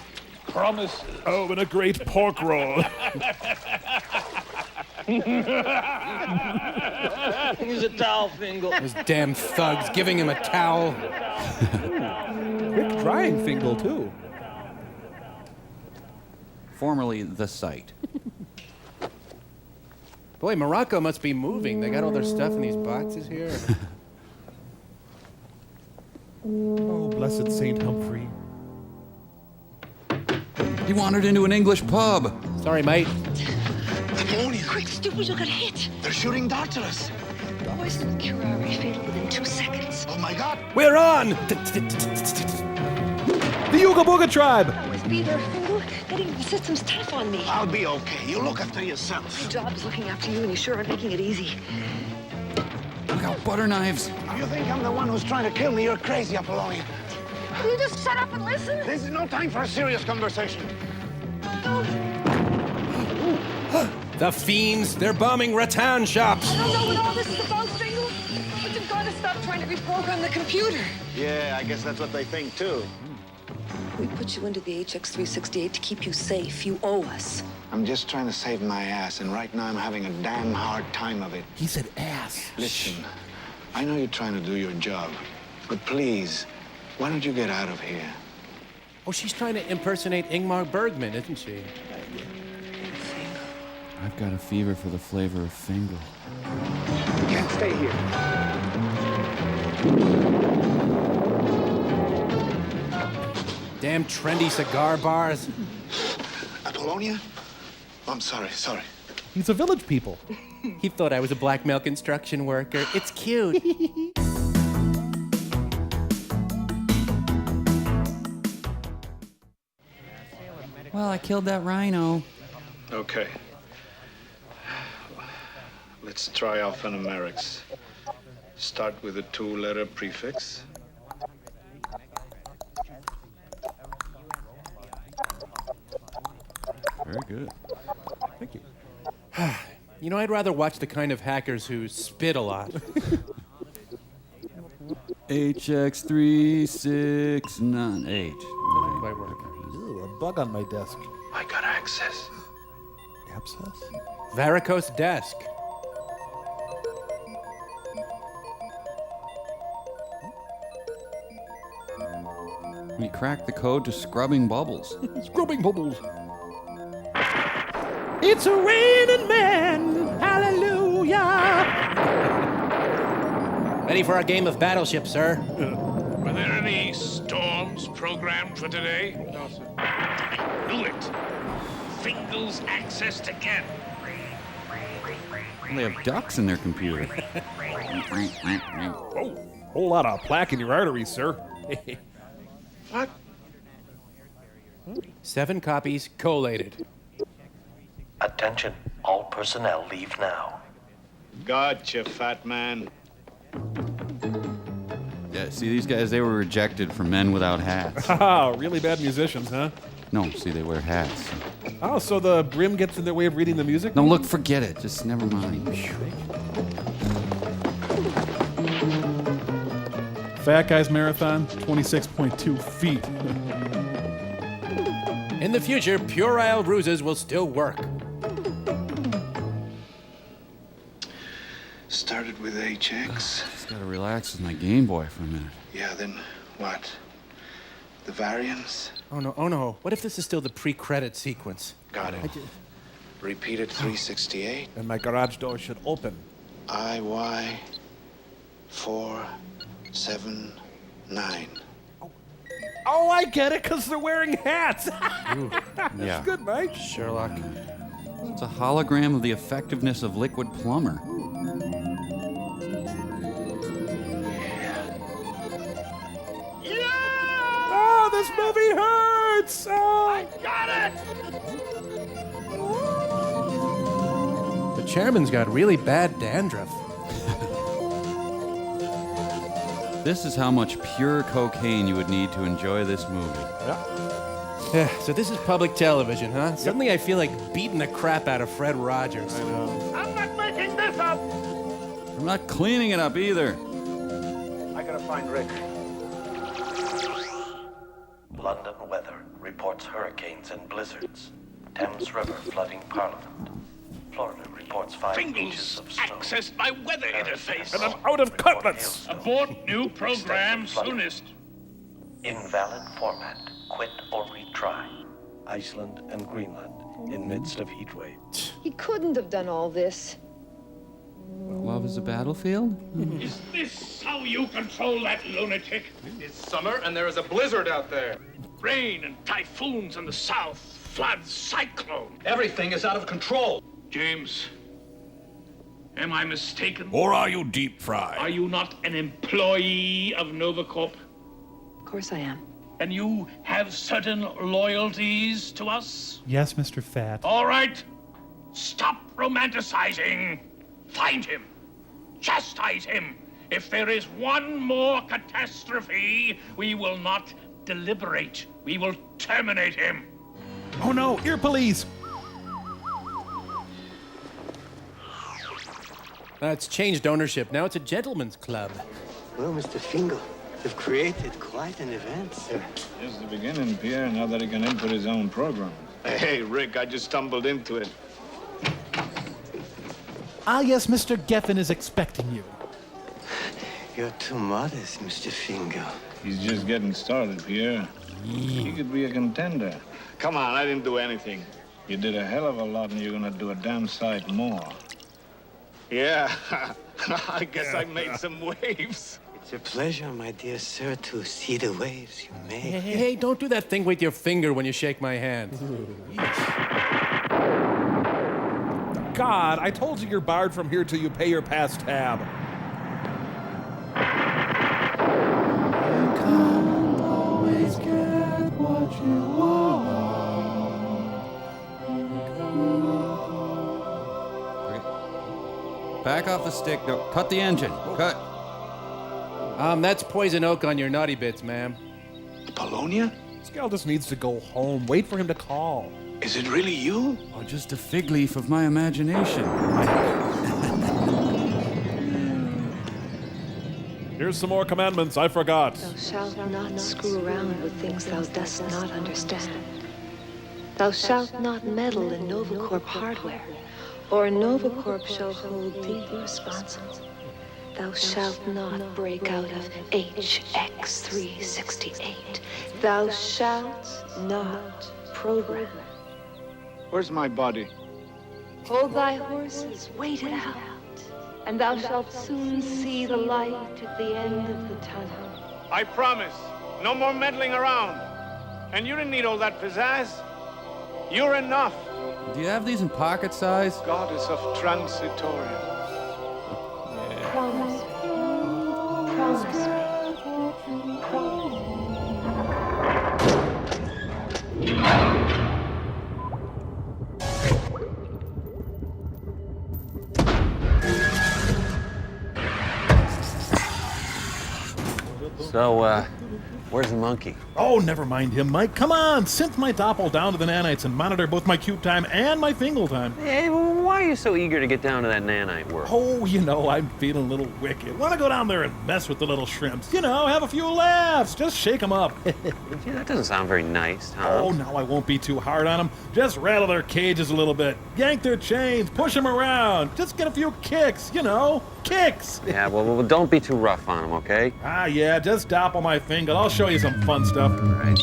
promises.
Oh, and a great pork roll.
Use a towel, Fingal.
Those damn thugs giving him a towel.
Quick drying Fingal, too.
Formerly the site.
Boy, Morocco must be moving. They got all their stuff in these boxes here.
Oh, blessed Saint Humphrey.
He wandered into an English pub.
Sorry, mate.
Apollonia. Quick, stupid, you're gonna hit.
They're shooting darts at us.
Poison curare fatal within 2 seconds.
Oh my God.
We're on!
The Yuga Booga tribe!
Always be there, Fingal. Getting the system's tough on me.
I'll be okay. You look after yourself.
My job is looking after you, and you sure are making it easy.
Look out, butter knives.
If you think I'm the one who's trying to kill me, you're crazy, Apollonia.
Will you just shut up and listen?
This is no time for a serious conversation.
The fiends, they're bombing rattan shops.
I don't know what all this is about, Fingal, but you've got to stop trying to reprogram the computer.
Yeah, I guess that's what they think, too.
We put you into the HX368 to keep you safe. You owe us.
I'm just trying to save my ass, and right now I'm having a damn hard time of it.
He said ass.
Listen, I know you're trying to do your job, but please, why don't you get out of here?
Oh, she's trying to impersonate Ingmar Bergman, isn't she?
I've got a fever for the flavor of Fingal.
Can't stay here.
Damn trendy cigar bars.
Apollonia? I'm sorry.
He's a village people.
He thought I was a blackmail construction worker. It's cute.
Well, I killed that rhino.
Okay. Let's try alphanumerics. Start with a 2-letter prefix.
Very good.
Thank you.
You know, I'd rather watch the kind of hackers who spit a lot.
HX3698.
Quite work.
Ooh, a bug on my desk.
I got access.
Abscess?
Varicose desk.
We cracked the code to scrubbing bubbles.
Scrubbing bubbles. It's a raining man. Hallelujah.
Ready for our game of battleship, sir.
Were there any storms programmed for today? No, sir. I knew it. Fingal's accessed again.
They have ducks in their computer.
Oh, whole lot of plaque in your arteries, sir.
What?
7 copies collated.
Attention, all personnel leave now.
Gotcha, fat man.
Yeah, see, these guys, they were rejected for men without hats.
Haha, really bad musicians, huh?
No, see, they wear hats.
Oh, so the brim gets in their way of reading the music?
No, look, forget it. Just never mind.
Fat Guys Marathon, 26.2 feet.
In the future, puerile ruses will still work.
Started with HX.
Just gotta relax with my Game Boy for a minute.
Yeah, then what? The variants?
Oh no. What if this is still the pre-credit sequence?
Got it. Repeated 368.
And my garage door should open.
IY 479.
Oh, I get it, because they're wearing hats.
Ooh,
That's
yeah.
good, Mike.
Sherlock.
It's a hologram of the effectiveness of liquid plumber.
Oh, this movie hurts. Oh.
I got it!
The chairman's got really bad dandruff.
This is how much pure cocaine you would need to enjoy this movie.
Yeah, so this is public television, huh? Suddenly I feel like beating the crap out of Fred Rogers.
I know.
I'm not making this up!
I'm not cleaning it up either.
I gotta find Rick.
London weather reports hurricanes and blizzards. Thames River flooding Parliament. Florida reports 5 inches of snow.
Accessed my weather interface.
And I'm out of cutlets.
Abort new program soonest.
Invalid format. Quit or retry. Iceland and Greenland in midst of heat wave.
He couldn't have done all this.
Love is a battlefield?
Is this how you control that lunatic?
It's summer and there is a blizzard out there.
Rain and typhoons in the south, floods, cyclone.
Everything is out of control.
James, am I mistaken?
Or are you deep fried?
Are you not an employee of NovaCorp?
Of course I am.
And you have certain loyalties to us?
Yes, Mr. Fat.
All right. Stop romanticizing. Find him. Chastise him. If there is one more catastrophe, we will not deliberate. We will terminate him.
Oh no, ear police!
It's changed ownership. Now it's a gentleman's club.
Well, Mr. Fingal, you've created quite an event, sir.
Just the beginning, Pierre, now that he can input his own program. Hey, Rick, I just stumbled into it.
Ah, yes, Mr. Geffen is expecting you.
You're too modest, Mr. Fingal.
He's just getting started, Pierre. He could be a contender. Come on, I didn't do anything. You did a hell of a lot, and you're gonna do a damn sight more. Yeah, I guess I made some waves.
It's a pleasure, my dear sir, to see the waves you made.
Hey, don't do that thing with your finger when you shake my hand.
God, I told you you're barred from here till you pay your past tab.
Always get what you want.
Back off the stick. No, cut the engine. Cut.
That's poison oak on your naughty bits, ma'am.
Apollonia?
This gal just needs to go home. Wait for him to call.
Is it really you?
Oh, just a fig leaf of my imagination.
Here's some more commandments I forgot.
Thou shalt not screw around with things thou dost not understand. Thou shalt not meddle in NovaCorp hardware, or NovaCorp shall hold thee responsible. Thou shalt not break out of HX368. Thou shalt not program.
Where's my body?
Hold thy horses, wait it out, and thou shalt soon see the light at the end of the tunnel.
I promise. No more meddling around. And you didn't need all that pizzazz. You're enough.
Do you have these in pocket size?
Goddess of Transitoria.
Promise. Promise me. Promise.
So, where's the monkey?
Oh, never mind him, Mike. Come on, synth my doppel down to the nanites and monitor both my cube time and my fingal time.
Hey, well, why are you so eager to get down to that nanite world?
Oh, you know, I'm feeling a little wicked. Want to go down there and mess with the little shrimps. You know, have a few laughs. Just shake them up.
Gee, that doesn't sound very nice, Tom.
Oh, now I won't be too hard on them. Just rattle their cages a little bit. Yank their chains. Push them around. Just get a few kicks, you know. Kicks.
Yeah, well, don't be too rough on them, okay?
Ah, yeah, just doppel my fingal. I'll show you some fun stuff.
All right.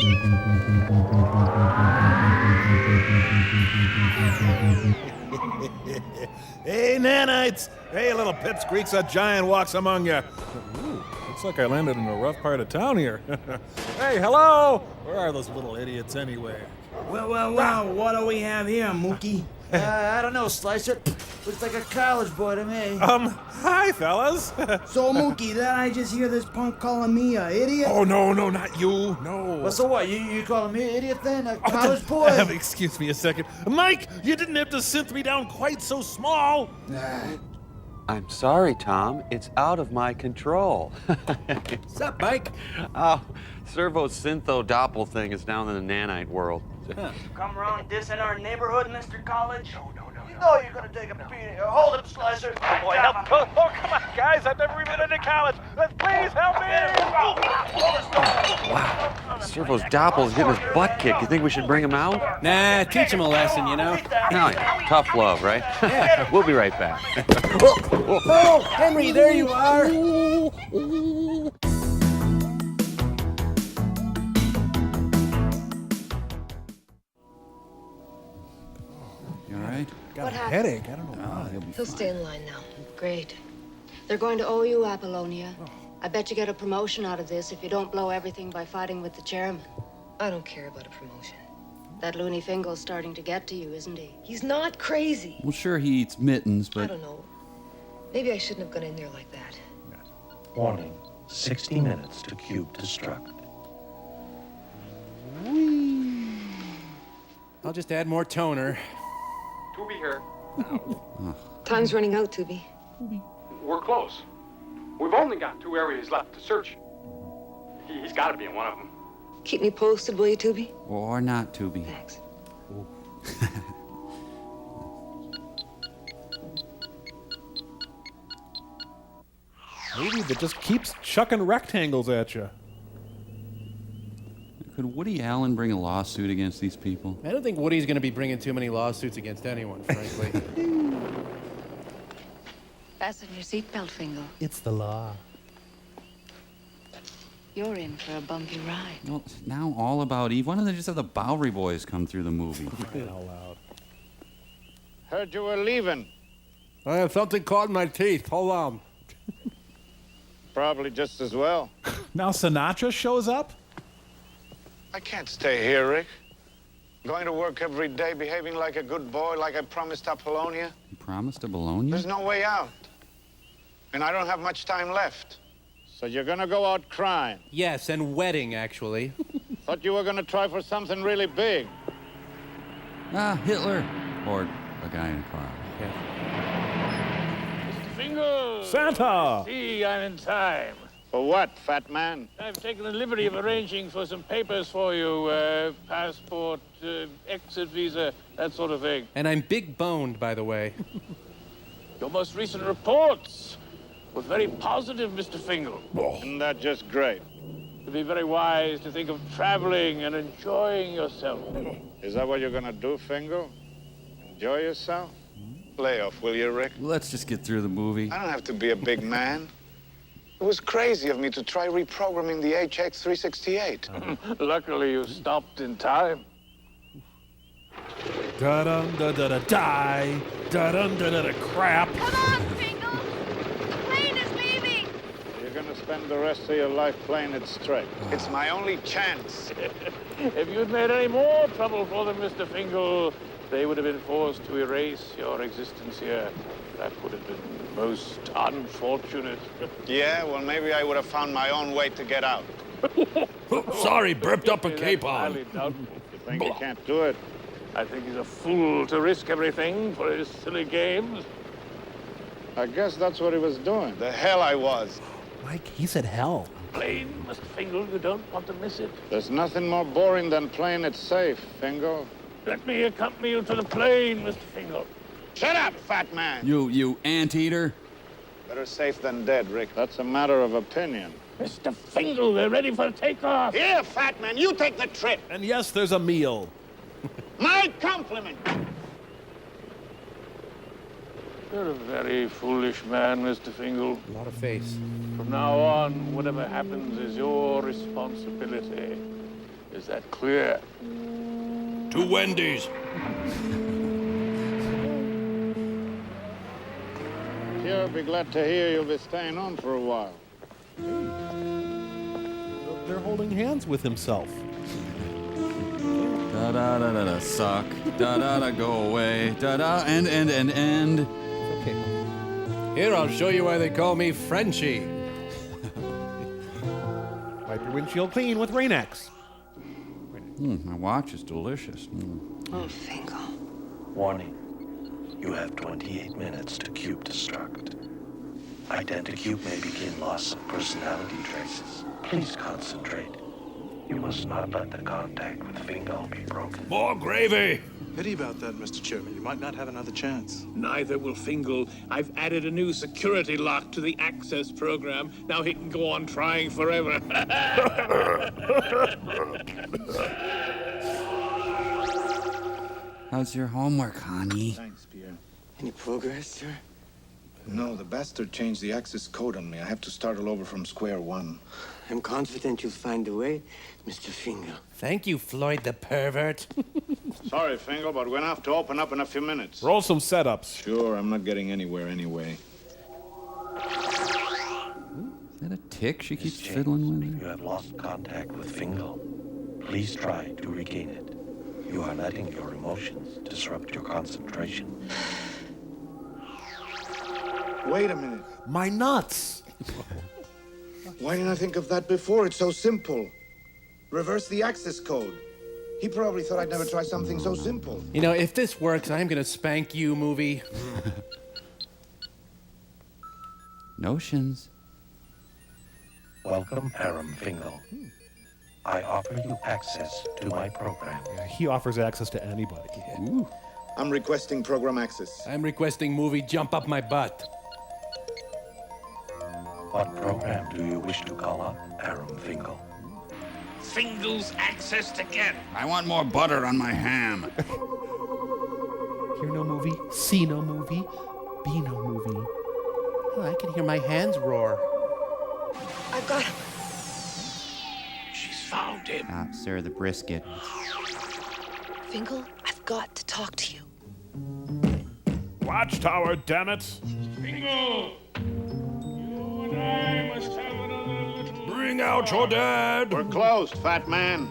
Hey, nanites! Hey, little pipsqueaks, a giant walks among you. Ooh, looks like I landed in a rough part of town here. Hey, hello! Where are those little idiots anyway?
Well, what do we have here, Mookie? I don't know, Slicer. Looks like a college boy to me.
Hi, fellas.
So, Mookie, did I just hear this punk calling me a idiot?
Oh, no, not you. No.
Well, so what? You calling me an idiot then? A college boy?
Excuse me a second. Mike, you didn't have to synth me down quite so small.
I'm sorry, Tom. It's out of my control.
What's up, Mike?
Oh, Servo Syntho Doppel thing is down in the nanite world.
Come around dissing our neighborhood, Mr. College? No. You know you're gonna take a beating. Hold him, Slicer.
Oh, boy, help. Oh, come on, guys. I've never even been to college. Please help me.
Wow. Servo's Doppel's getting his butt kicked. You think we should bring him out?
Nah, teach him a lesson, you know?
No, tough love, right? We'll be right back.
Oh, Henry, there you are.
You all right?
Got a
happened?
headache. I don't know why.
He'll stay in line now. Great. They're going to owe you, Apollonia. I bet you get a promotion out of this if you don't blow everything by fighting with the chairman.
I don't care about a promotion.
That loony Fingal's starting to get to you, isn't he?
He's not crazy.
Well, sure, he eats mittens,
I
but...
don't know. Maybe I shouldn't have gone in there like that.
Warning, 60 minutes to cube destruct.
I'll just add more toner.
Tubi here.
Time's running out, Tubi.
We're close. We've only got 2 areas left to search. He's got to be in one of them.
Keep me posted, will you, Tubi?
Or not, Tubi.
Thanks.
Movie that just keeps chucking rectangles at you.
Could Woody Allen bring a lawsuit against these people?
I don't think Woody's gonna be bringing too many lawsuits against anyone, frankly.
Fasten your seatbelt, Fingal.
It's the law.
You're in for a bumpy ride.
Well, now all about Eve. Why don't they just have the Bowery Boys come through the movie?
Heard you were leaving.
I have something caught in my teeth. Hold on.
Probably just as well.
Now Sinatra shows up?
I can't stay here, Rick. Going to work every day, behaving like a good boy, like I promised Apollonia.
You promised to Bologna?
There's no way out. And I don't have much time left. So you're gonna go out crying?
Yes, and wedding, actually.
Thought you were gonna try for something really big.
Ah, Hitler. Or a guy in a car.
Mr. Fingal!
Santa!
See, I'm in time.
For what, fat man?
I've taken the liberty of arranging for some papers for you. Passport, exit visa, that sort of thing.
And I'm big boned, by the way.
Your most recent reports were very positive, Mr. Fingal.
Isn't that just great?
It'd be very wise to think of traveling and enjoying yourself.
Is that what you're gonna do, Fingal? Enjoy yourself? Lay off, will you, Rick?
Let's just get through the movie.
I don't have to be a big man. It was crazy of me to try reprogramming the HX368.
Luckily, you stopped in time.
Da-dum, da-da-da, die. Da-dum, da-da-da, crap.
Come on, Fingal! The plane is leaving!
You're gonna spend the rest of your life playing it straight. It's my only chance.
If you'd made any more trouble for them, Mr. Fingal, they would have been forced to erase your existence here. That would have been most unfortunate.
Yeah, well, maybe I would have found my own way to get out.
Sorry, burped up a capon.
Highly doubtful.
You think you can't do it?
I think he's a fool to risk everything for his silly games.
I guess that's what he was doing. The hell I was.
Mike, he said hell.
Plane, Mr. Fingal, you don't want to miss it.
There's nothing more boring than playing it safe, Fingal.
Let me accompany you to the plane, Mr. Fingal.
Shut up, fat man!
You anteater.
Better safe than dead, Rick. That's a matter of opinion.
Mr. Fingal, we're ready for takeoff.
Here, fat man, you take the trip.
And yes, there's a meal.
My compliment.
You're a very foolish man, Mr. Fingal.
A lot of face.
From now on, whatever happens is your responsibility. Is that clear?
To Wendy's.
Sure, be glad to hear you'll be staying on for a while.
They're holding hands with himself.
Da-da-da-da-da, suck. Da-da-da, go away. Da-da, end.
Okay. Here, I'll show you why they call me Frenchie.
Wipe your windshield clean with Rain-X.
My watch is delicious.
Oh, Fingal.
Warning. You have 28 minutes to cube destruct. Identicube may begin loss of personality traces. Please concentrate. You must not let the contact with Fingal be broken.
More gravy!
Pity about that, Mr. Chairman. You might not have another chance.
Neither will Fingal. I've added a new security lock to the access program. Now he can go on trying forever.
How's your homework, honey?
Thanks, Pierre.
Any progress, sir?
No, the bastard changed the access code on me. I have to start all over from square one.
I'm confident you'll find a way, Mr. Fingal.
Thank you, Floyd the pervert.
Sorry, Fingal, but we're gonna have to open up in a few minutes.
Roll some setups.
Sure, I'm not getting anywhere anyway.
Is that a tick she keeps
Miss James,
fiddling with?
You have lost contact with Fingal. Please try to regain it. You are letting your emotions disrupt your concentration.
Wait a minute.
My nuts!
Why didn't I think of that before? It's so simple. Reverse the access code. He probably thought I'd never try something so simple.
You know, if this works, I'm gonna spank you, movie.
Notions.
Welcome, Aram Fingal. I offer you access to my program.
He offers access to anybody.
Ooh.
I'm requesting program access.
I'm requesting movie jump up my butt.
What program do you wish to call up, Aram Fingal?
Fingal's accessed again.
I want more butter on my ham.
Hear no movie, see no movie, be no movie.
Oh, I can hear my hands roar.
I've got him.
She's found him.
Ah, sir, the brisket.
Fingal, I've got to talk to you.
Watchtower, damn it!
Fingal! You and I must have another little...
Bring out your dad!
We're closed, fat man.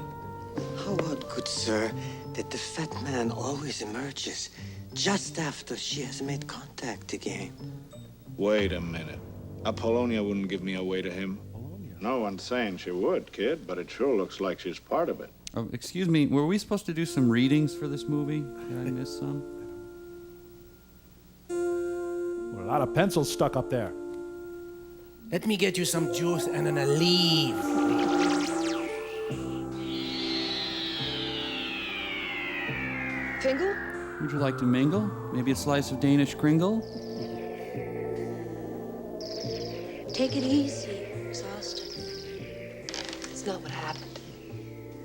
How odd, good sir, that the fat man always emerges just after she has made contact again.
Wait a minute. Apollonia wouldn't give me away to him. No one's saying she would, kid, but it sure looks like she's part of it.
Oh, excuse me, were we supposed to do some readings for this movie? Did I miss some?
A lot of pencils stuck up there.
Let me get you some juice and an olive.
Fingal?
Would you like to mingle? Maybe a slice of Danish kringle?
Take it easy. You're exhausted. It's not what happened.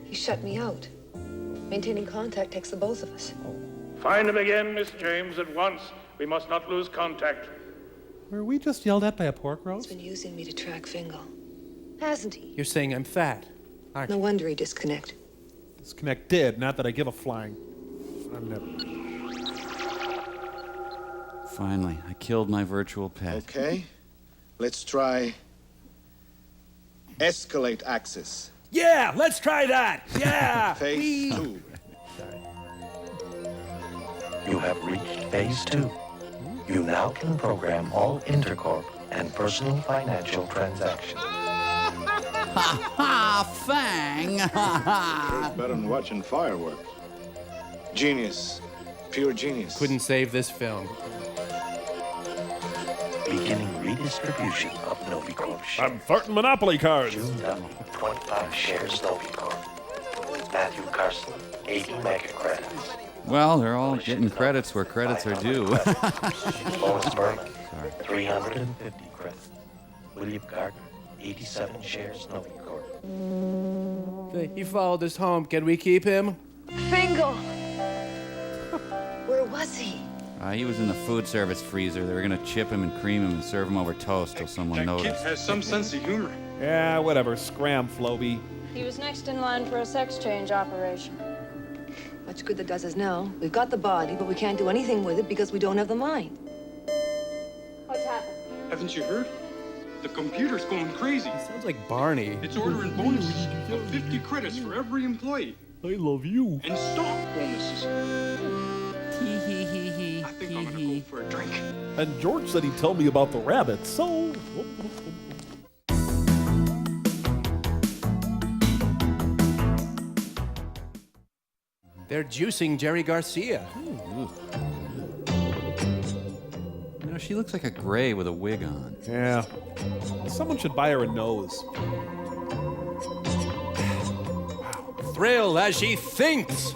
He shut me out. Maintaining contact takes the both of us.
Find him again, Miss James, at once. We must not lose contact.
Were we just yelled at by a pork
He's
roast?
been using me to track Fingal. Hasn't he?
You're saying I'm fat, aren't
No
you?
wonder he disconnected.
Disconnected, not that I give a flying. I'm never.
Finally, I killed my virtual pet.
Okay. Let's try escalate access.
Yeah, let's try that. Yeah.
Phase 2.
You have reached phase 2. You now can program all intercorp and personal financial transactions.
Ha ha! Fang!
Sure better than watching fireworks. Genius. Pure genius.
Couldn't save this film.
Beginning redistribution of Novicorp shares.
I'm farting Monopoly cards.
June Duffy, 25 shares Novicorp. Matthew Carson, 80 mega credits.
Well, they're all getting credits where credits are due.
Lois Berman, 350 credits. William Gardner, 87 shares Novicorp.
He followed us home. Can we keep him?
Fingal! Where was he?
He was in the food service freezer. They were gonna chip him and cream him and serve him over toast till someone
That kid
noticed.
has some sense of humor.
Yeah, whatever. Scram, Floby.
He was next in line for a sex change operation.
Much good that does us now. We've got the body, but we can't do anything with it because we don't have the mind.
What's happened?
Haven't you heard? The computer's going crazy.
Sounds like Barney.
It's ordering bonuses of 50 credits for every employee.
I love you.
And stock bonuses. I think I'm gonna go for a drink.
And George said he'd tell me about the rabbit, so...
They're juicing Jerry Garcia.
You know, she looks like a gray with a wig on.
Yeah. Someone should buy her a nose.
Brill as she thinks.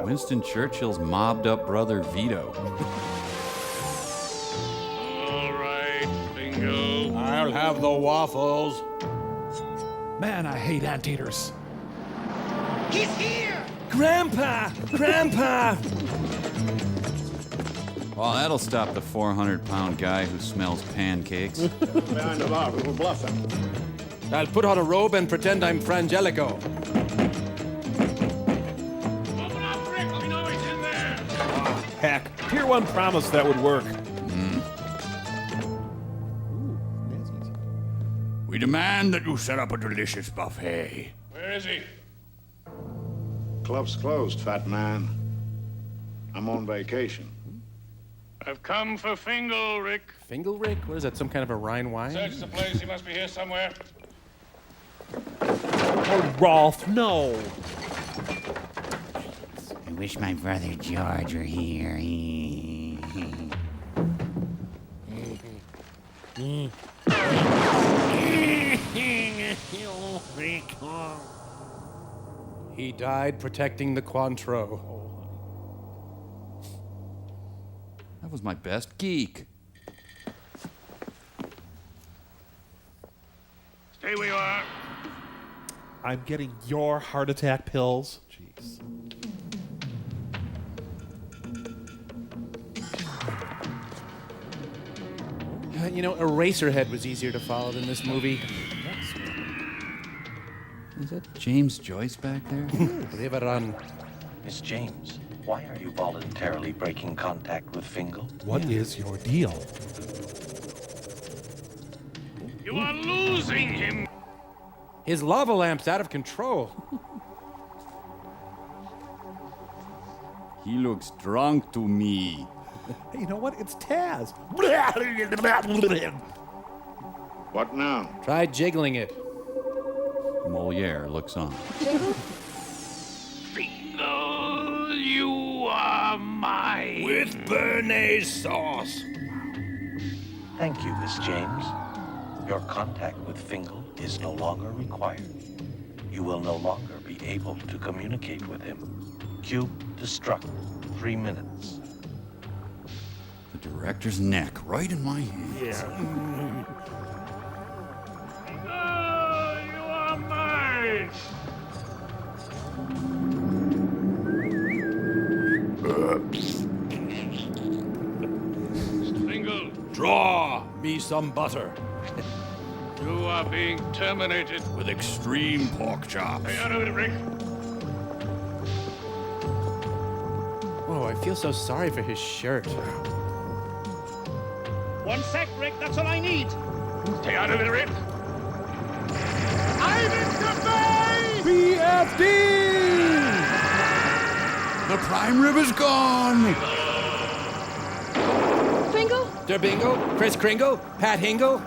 Winston Churchill's mobbed up brother Vito.
All right, Bingo.
I'll have the waffles.
Man, I hate anteaters.
He's here!
Grandpa! Grandpa!
Well, that'll stop the 400-pound guy who smells pancakes.
Behind the bar, we were bluffing.
I'll put on a robe and pretend I'm Frangelico.
Open up, Rick. We know he's in there.
Heck, Pier 1 promised that would work.
We demand that you set up a delicious buffet.
Where is he?
Club's closed, fat man. I'm on vacation.
I've come for Fingal, Rick.
Fingal Rick? What is that, some kind of a Rhine wine?
Search the place. He must be here somewhere.
Oh, Rolf, no.
I wish my brother George were here.
He died protecting the Cointreau.
That was my best geek.
Stay where you are.
I'm getting your heart attack pills. Jeez.
You know, Eraserhead was easier to follow than this movie.
Is that James Joyce back there?
Leave it on.
Miss James, why are you voluntarily breaking contact with Fingal?
What is your deal?
You are losing him.
His lava lamp's out of control.
He looks drunk to me.
Hey, you know what? It's Taz.
What now?
Try jiggling it.
Moliere looks on.
Fingal, you are mine.
With béarnaise sauce.
Thank you, Miss James. Your contact with Fingal is no longer required. You will no longer be able to communicate with him. Cube destruct. 3 minutes.
The director's neck right in my hand.
Fingal, you are mine. Mr. Fingal,
Draw me some butter.
you are being terminated.
With extreme pork chops.
Stay out of it, Rick.
Oh, I feel so sorry for his shirt.
1 sec, Rick. That's all I need.
Stay out of it, Rick.
I'm in the
BFD!
The prime rib is gone.
Fingal?
Der Bingo? Chris Kringle? Pat Hingle?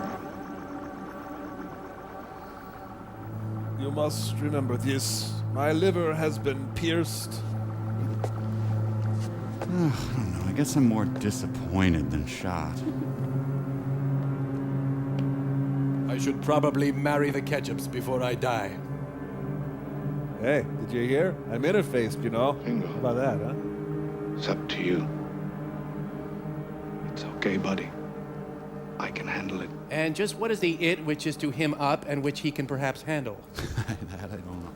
You must remember this. My liver has been pierced.
I don't know. I guess I'm more disappointed than shot.
I should probably marry the Ketchups before I die.
Hey, did you hear? I'm interfaced, you know.
Fingal.
How about that, huh?
It's up to you. It's okay, buddy. I can handle it.
And just what is the it which is to him up and which he can perhaps handle?
That I don't know.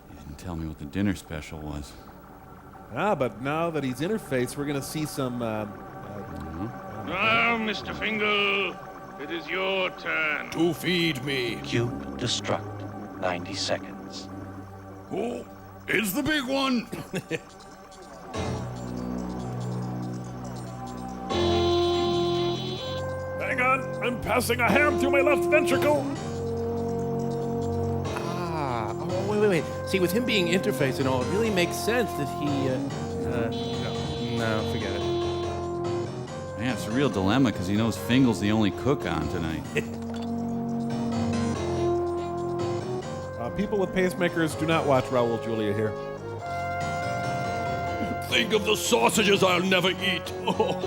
He didn't tell me what the dinner special was.
Ah, but now that he's interfaced, we're gonna see some,
Now, Mr. Fingal, it is your turn.
To feed me.
Cube destruct. 90 seconds.
Oh, it's the big one.
Hang on, I'm passing a ham through my left ventricle.
Ah, oh, wait. See, with him being interface and all, it really makes sense that he, no, forget it.
Man, it's a real dilemma because he knows Fingal's the only cook on tonight.
People with pacemakers do not watch Raul Julia here.
Think of the sausages I'll never eat. Oh.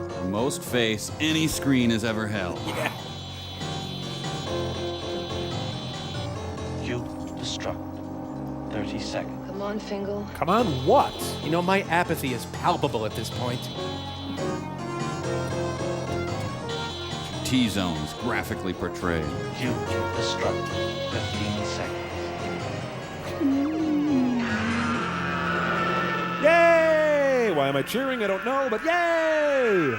The most face any screen has ever held.
Yeah.
Cue destruct. 30 seconds.
Come on, Fingal.
Come on, what?
You know, my apathy is palpable at this point.
T-zones graphically portrayed.
Cue destruct. 15 seconds.
Yay! Why am I cheering? I don't know, but yay!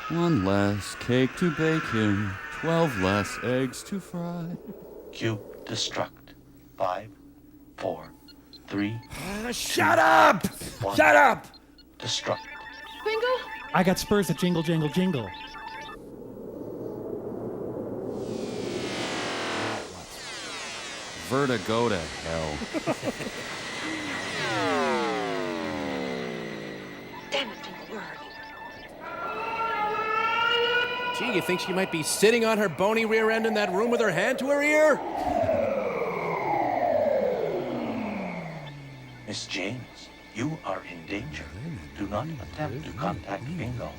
One less cake to bake him, 12 less eggs to fry.
Cue destruct. 5, 4, 3.
Shut up!
1.
Shut up!
Destruct.
Fingal?
I got spurs that jingle, jingle, jingle.
Vertigo to hell.
Damn it, Fingal, where are you?
Gee, you think she might be sitting on her bony rear end in that room with her hand to her ear?
Miss James, you are in danger. Do not attempt to contact Bingo.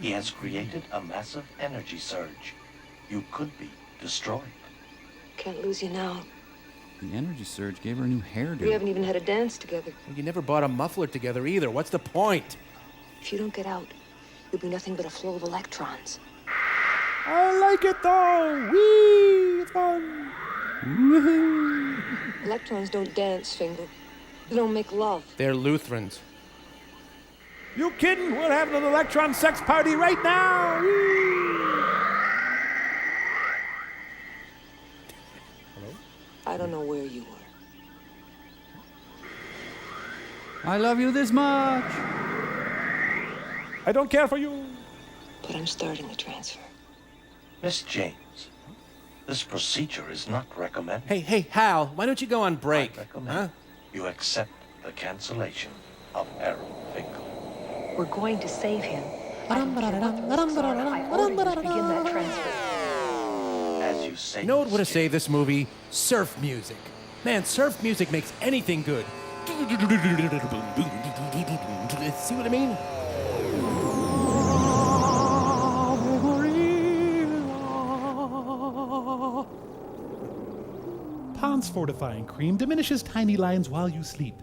He has created a massive energy surge. You could be destroyed.
Can't lose you now.
The energy surge gave her a new hairdo.
We haven't even had a dance together.
You never bought a muffler together either. What's the point?
If you don't get out, you'll be nothing but a flow of electrons.
I like it though! Whee! It's fun!
Woohoo!
Electrons don't dance, Fingal. They don't make love.
They're Lutherans.
You kidding? We're having an electron sex party right now! Whee!
I don't know where you were.
I love you this much.
I don't care for you.
But I'm starting the transfer.
Miss James, this procedure is not recommended.
Hey, Hal, why don't you go on break?
I recommend you accept the cancellation of Errol Fingal.
We're going to save him. I don't care what the risks are. I order you to begin that transfer.
As you say,
You know what would have saved this movie? Surf music. Man, surf music makes anything good. See what I mean?
Pond's fortifying cream diminishes tiny lines while you sleep.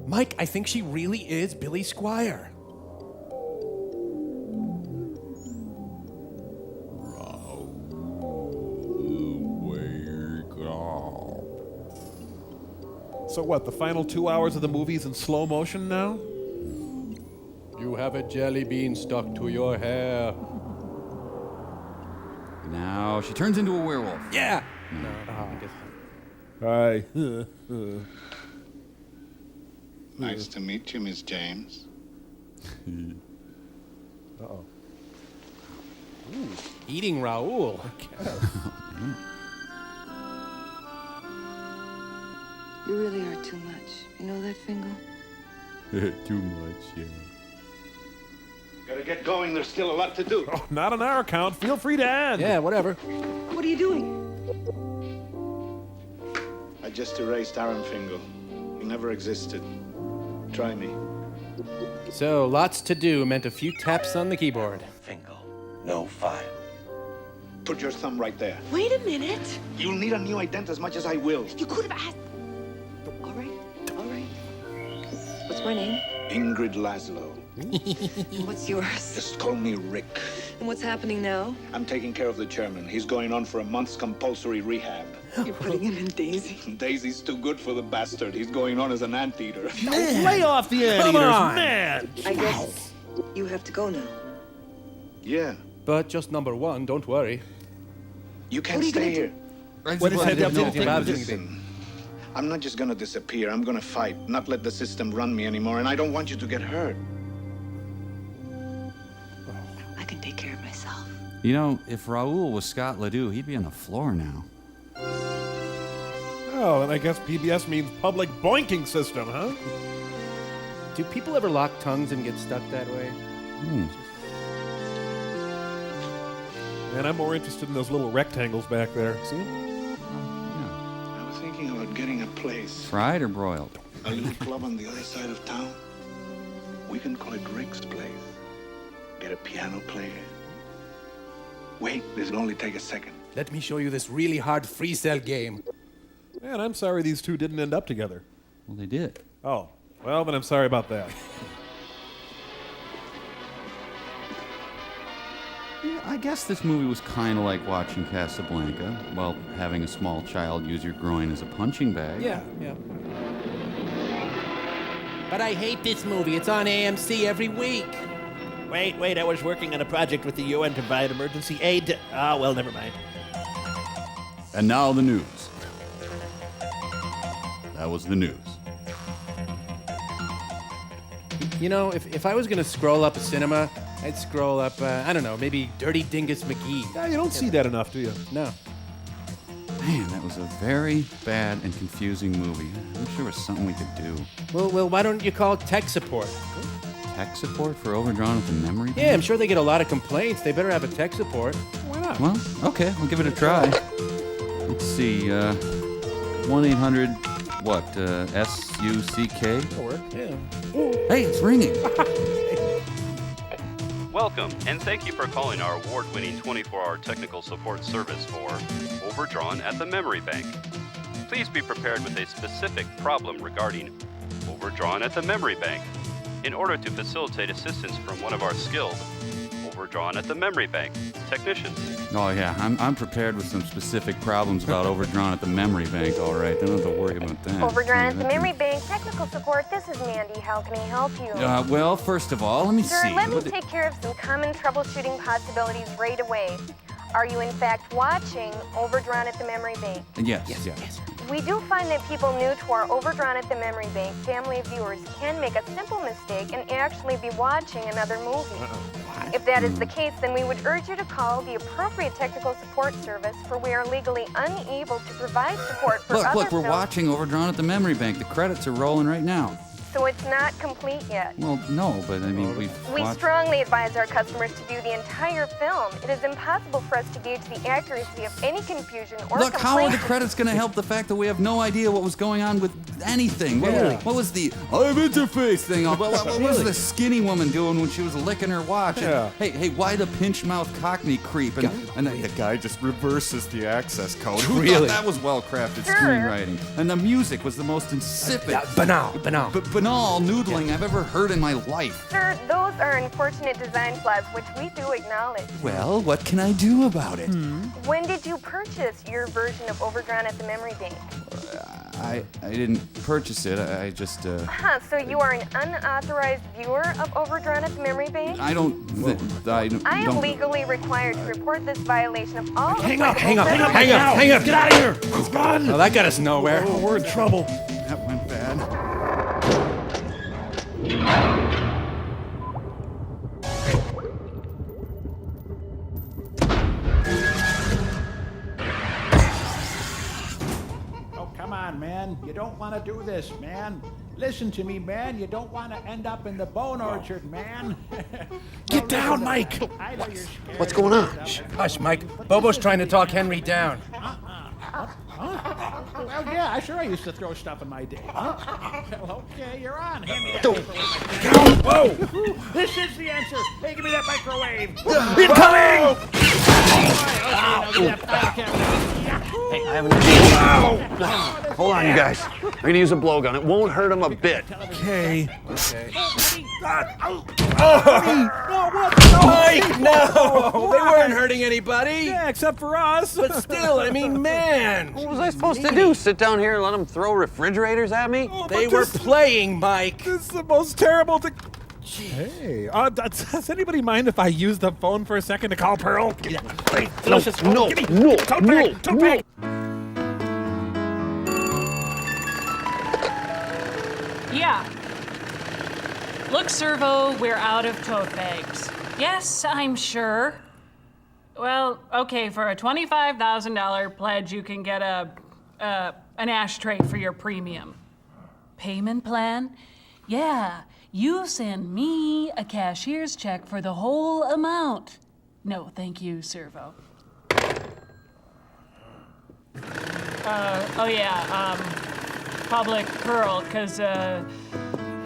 Mike, I think she really is Billy Squire.
So what, the final 2 hours of the movie's in slow motion now?
You have a jelly bean stuck to your hair.
Now she turns into a werewolf.
Yeah!
Hi.
Nice to meet you, Miss James.
Uh-oh.
Eating Raoul.
You really are too much. You know that, Fingal?
Too much, yeah.
Gotta get going. There's still a lot to do.
Oh, not on our account. Feel free to add.
Yeah, whatever.
What are you doing?
I just erased Aaron Fingal. He never existed. Try me.
So, lots to do meant a few taps on the keyboard.
Fingal, no file.
Put your thumb right there.
Wait a minute.
You'll need a new ident as much as I will.
You could have asked. All right. What's my name?
Ingrid Laszlo.
And what's yours?
Just call me Rick.
And what's happening now?
I'm taking care of the chairman. He's going on for a month's compulsory rehab.
You're putting him in Daisy.
Daisy's too good for the bastard. He's going on as an anteater.
Lay off the anteaters, man!
I guess you have to go now.
Yeah.
But just number one, don't worry.
You can't stay here.
What is that?
Listen, I'm not just gonna disappear. I'm gonna fight, not let the system run me anymore, and I don't want you to get hurt.
I can take care of myself.
You know, if Raoul was Scott Ledoux, he'd be on the floor now.
Oh, and I guess PBS means public boinking system, huh?
Do people ever lock tongues and get stuck that way?
And I'm more interested in those little rectangles back there. See?
I was thinking about getting a place.
Fried or broiled?
A little club on the other side of town. We can call it Rick's place. Get a piano player. Wait, this will only take a second.
Let me show you this really hard free cell game.
Man, I'm sorry these two didn't end up together.
Well, they did.
Oh, well, then I'm sorry about that.
Yeah, I guess this movie was kind of like watching Casablanca while having a small child use your groin as a punching bag.
Yeah. But I hate this movie. It's on AMC every week.
Wait, I was working on a project with the UN to provide emergency aid. Well, never mind.
And now the news. That was the news.
You know, if I was going to scroll up a cinema, I'd scroll up, I don't know, maybe Dirty Dingus McGee.
Yeah, you don't see that enough, do you?
No.
Man, that was a very bad and confusing movie. I wish there was something we could do.
Well, why don't you call tech support?
Tech support for Overdrawn at the memory bank?
Yeah, I'm sure they get a lot of complaints. They better have a tech support.
Why not?
Well, okay, we'll give it a try. Let's see, 1-800, what, S08E22?
That'll work, yeah.
Hey, it's ringing.
Welcome, and thank you for calling our award-winning 24-hour technical support service for Overdrawn at the Memory Bank. Please be prepared with a specific problem regarding Overdrawn at the Memory Bank in order to facilitate assistance from one of our skilled Overdrawn at the Memory Bank technicians.
Oh, yeah, I'm prepared with some specific problems about Overdrawn at the memory bank, all right. Don't have to worry about that.
Overdrawn at the Memory Bank Technical Support. This is Mandy. How can I help you?
Well, first of all, let me
Sir,
see.
let me take care of some common troubleshooting possibilities right away. Are you in fact watching Overdrawn at the Memory Bank?
Yes.
We do find that people new to our Overdrawn at the Memory Bank family of viewers can make a simple mistake and actually be watching another movie. If that is the case, then we would urge you to call the appropriate technical support service, for we are legally unable to provide support for other
Look, we're
films.
watching Overdrawn at the memory bank. The credits are rolling right now.
So it's not complete yet.
Well, no, but I mean,
We
watched...
strongly advise our customers to view the entire film. It is impossible for us to gauge the accuracy of any confusion or
Look, how are the
complaint.
credits going to help the fact that we have no idea what was going on with anything?
Yeah.
What was the I have interface thing? What was the skinny woman doing when she was licking her watch?
Yeah.
And, hey, why the pinch mouth cockney creep? And the guy just reverses the access code. Who
Really?
thought that was well-crafted
Sure.
screenwriting? And the music was the most insipid,
Banal.
banal noodling I've ever heard in my life.
Sir, those are unfortunate design flaws, which we do acknowledge.
Well, what can I do about it?
When did you purchase your version of Overdrawn at the Memory Bank?
I didn't purchase it. I just
So you are an unauthorized viewer of Overdrawn at the Memory Bank?
I don't. I
am legally required to report this violation of all.
Hang up! Get out of here! It's gone! Well, that got us nowhere.
Oh, we're in trouble.
That went bad.
Oh, come on, man. You don't want to do this, man. Listen to me, man. You don't want to end up in the bone orchard, man.
Get down, Mike!
What's going on?
Hush, Mike. Bobo's trying to talk Henry down.
Well, yeah, sure I used to throw stuff in my day. Well, okay, you're on. Hand me that
Don't.
paper. Whoa! This is the answer. Hey, give me that microwave.
Incoming!
Hey, I have an idea. Hold on, you guys. I'm gonna use a blowgun. It won't hurt him a bit.
Okay.
Mike,
No! They weren't hurting anybody!
Yeah, except for us.
But still, I mean, man!
What was I supposed to do? Sit down here and let them throw refrigerators at me?
They were playing, Mike!
This is the most terrible thing. Hey, does anybody mind if I use the phone for a second to call Pearl? Yeah.
No.
Yeah. Look, Servo, we're out of tote bags. Yes, I'm sure. Well, okay, for a $25,000 pledge, you can get an ashtray for your premium. Payment plan? Yeah, you send me a cashier's check for the whole amount. No, thank you, Servo. Public Pearl, because,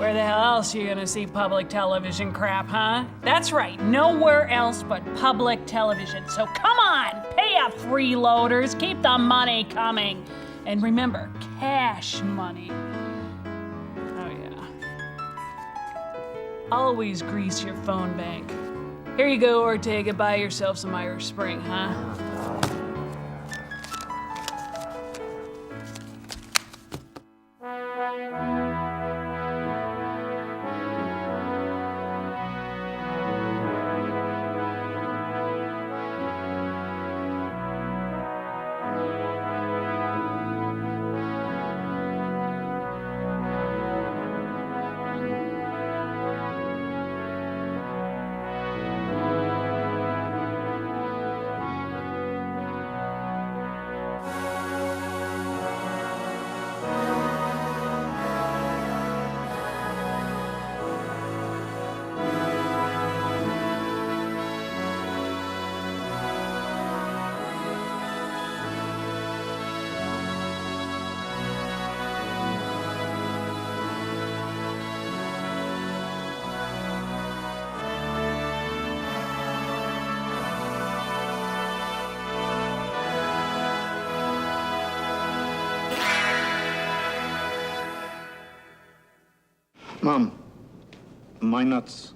Where the hell else are you gonna see public television crap, huh? That's right, nowhere else but public television. So come on, pay up, freeloaders, keep the money coming. And remember, cash money. Oh yeah. Always grease your phone bank. Here you go, Ortega, buy yourself some Irish Spring, huh?
Mom, my nuts.